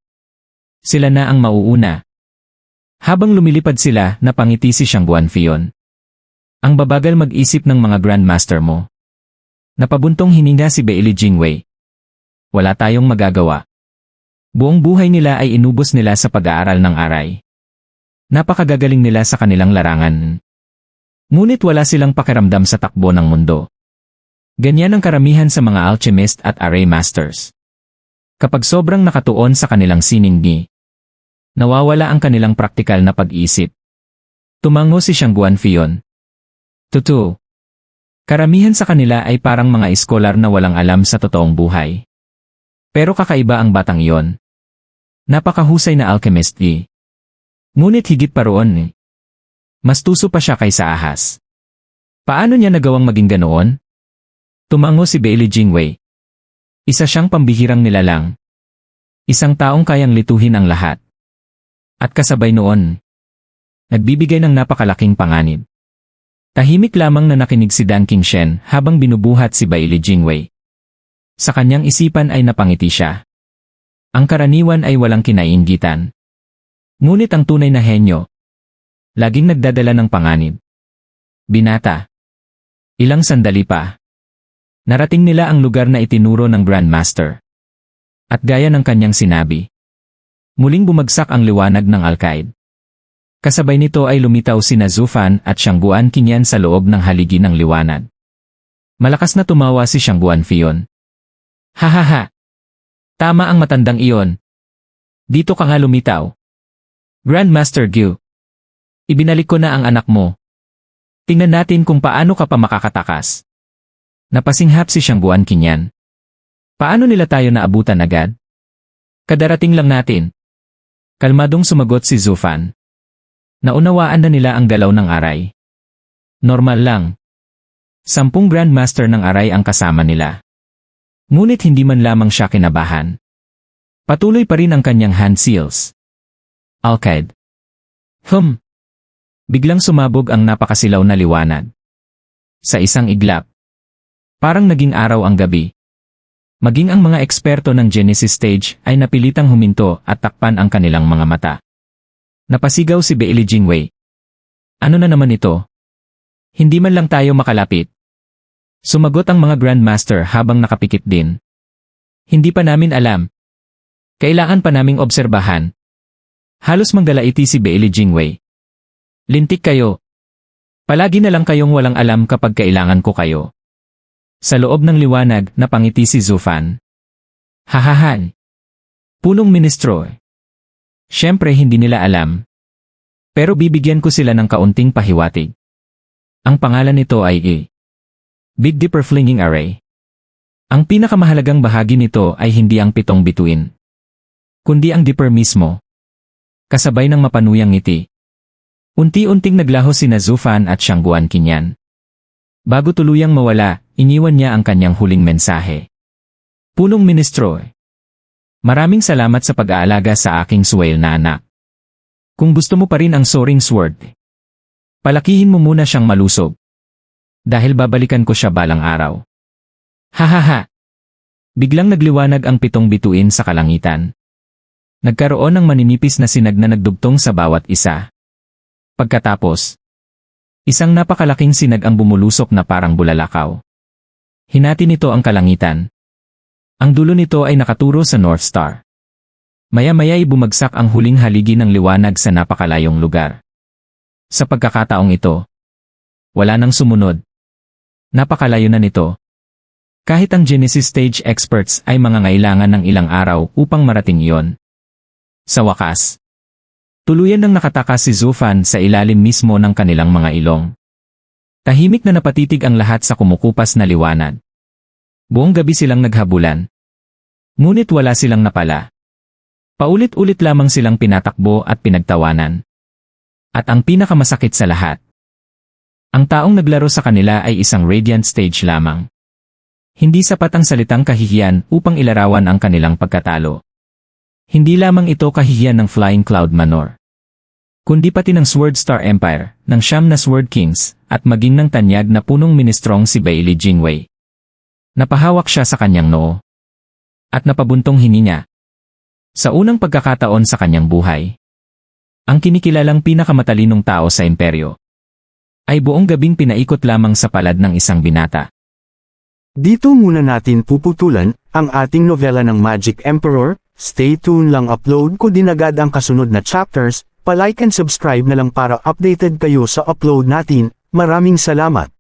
sila na ang mauuna. Habang lumilipad sila, napangiti si Siyang Guanfion. Ang babagal mag-isip ng mga Grandmaster mo. Napabuntong hininga si Bailey Jingwei. Wala tayong magagawa. Buong buhay nila ay inubos nila sa pag-aaral ng aray. Napakagagaling nila sa kanilang larangan. Ngunit wala silang pakiramdam sa takbo ng mundo. Ganyan ang karamihan sa mga alchemist at array masters. Kapag sobrang nakatuon sa kanilang sininggi, nawawala ang kanilang praktikal na pag-iisip. Tumango si Siyang Guanfion. Totoo. Karamihan sa kanila ay parang mga iskolar na walang alam sa totoong buhay. Pero kakaiba ang batang iyon. Napakahusay na alchemist Ngunit higit pa roon mas tuso pa siya kaysa ahas. Paano niya nagawang maging ganoon? Tumango si Bailey Jingwei. Isa siyang pambihirang nilalang. Isang taong kayang lituhin ang lahat. At kasabay noon, nagbibigay ng napakalaking panganib. Tahimik lamang na nakinig si Dan Qingshen habang binubuhat si Bailey Jingwei. Sa kanyang isipan ay napangiti siya. Ang karaniwan ay walang kinainggitan. Ngunit ang tunay na henyo, laging nagdadala ng panganib. Binata. Ilang sandali pa. Narating nila ang lugar na itinuro ng Grandmaster. At gaya ng kanyang sinabi, muling bumagsak ang liwanag ng Alkaid. Kasabay nito ay lumitaw sina Zufan at Siyang Guanqingyan sa loob ng haligi ng liwanag. Malakas na tumawa si Siyang Guanfion. Hahaha! Tama ang matandang iyon. Dito ka nga lumitaw. Grandmaster Gu. Ibinalik ko na ang anak mo. Tingnan natin kung paano ka pa makakatakas. Napasinghap si Siyang Guanqingyan. Paano nila tayo naabutan agad? Kadarating lang natin. Kalmadong sumagot si Zufan. Naunawaan na nila ang galaw ng aray. Normal lang. 10 Grandmaster ng aray ang kasama nila. Ngunit hindi man lamang siya kinabahan. Patuloy pa rin ang kanyang hand seals. Alkaid. Biglang sumabog ang napakasilaw na liwanag. Sa isang iglap, parang naging araw ang gabi. Maging ang mga eksperto ng Genesis stage ay napilitang huminto at takpan ang kanilang mga mata. Napasigaw si Bailey Jingwei. Ano na naman ito? Hindi man lang tayo makalapit. Sumagot ang mga Grandmaster habang nakapikit din. Hindi pa namin alam. Kailangan pa naming obserbahan. Halos manggalaiti si Bailey Jingwei. Lintik kayo. Palagi na lang kayong walang alam kapag kailangan ko kayo. Sa loob ng liwanag, napangiti si Zufan. Hahahan. Punong ministro. Siyempre hindi nila alam. Pero bibigyan ko sila ng kaunting pahiwatig. Ang pangalan nito ay Big Dipper Flinging Array. Ang pinakamahalagang bahagi nito ay hindi ang 7 bituin, kundi ang dipper mismo. Kasabay ng mapanuyang ngiti. Unti-unting naglaho sina Zufan at Siyang Guanqingyan. Bago tuluyang mawala, iniwan niya ang kanyang huling mensahe. Punong ministro. Maraming salamat sa pag-aalaga sa aking suwail na anak. Kung gusto mo pa rin ang Soaring Sword, palakihin mo muna siyang malusog. Dahil babalikan ko siya balang araw. Hahaha! Biglang nagliwanag ang 7 bituin sa kalangitan. Nagkaroon ng maninipis na sinag na nagdugtong sa bawat isa. Pagkatapos, isang napakalaking sinag ang bumulusok na parang bulalakaw. Hinati nito ang kalangitan. Ang dulo nito ay nakaturo sa North Star. Maya-maya ay bumagsak ang huling haligi ng liwanag sa napakalayong lugar. Sa pagkakataong ito, wala nang sumunod. Napakalayo na nito. Kahit ang Genesis stage experts ay mangangailangan ng ilang araw upang marating iyon. Sa wakas, tuluyan nang nakatakas si Zufan sa ilalim mismo ng kanilang mga ilong. Tahimik na napatitig ang lahat sa kumukupas na liwanag. Buong gabi silang naghabulan. Ngunit wala silang napala. Paulit-ulit lamang silang pinatakbo at pinagtawanan. At ang pinakamasakit sa lahat, ang taong naglaro sa kanila ay isang Radiant stage lamang. Hindi sapat ang salitang kahihiyan upang ilarawan ang kanilang pagkatalo. Hindi lamang ito kahihiyan ng Flying Cloud Manor, kundi pati ng Sword Star Empire, ng 9 na Sword Kings, at maging ng tanyag na punong ministrong si Bailey Jingwei. Napahawak siya sa kanyang noo. At napabuntong hininga. Sa unang pagkakataon sa kanyang buhay, ang kinikilalang pinakamatalinong tao sa imperyo ay buong gabing pinaikot lamang sa palad ng isang binata. Dito muna natin puputulan ang ating nobela ng Magic Emperor. Stay tuned lang, upload ko din agad ang kasunod na chapters. Pa-like and subscribe na lang para updated kayo sa upload natin. Maraming salamat.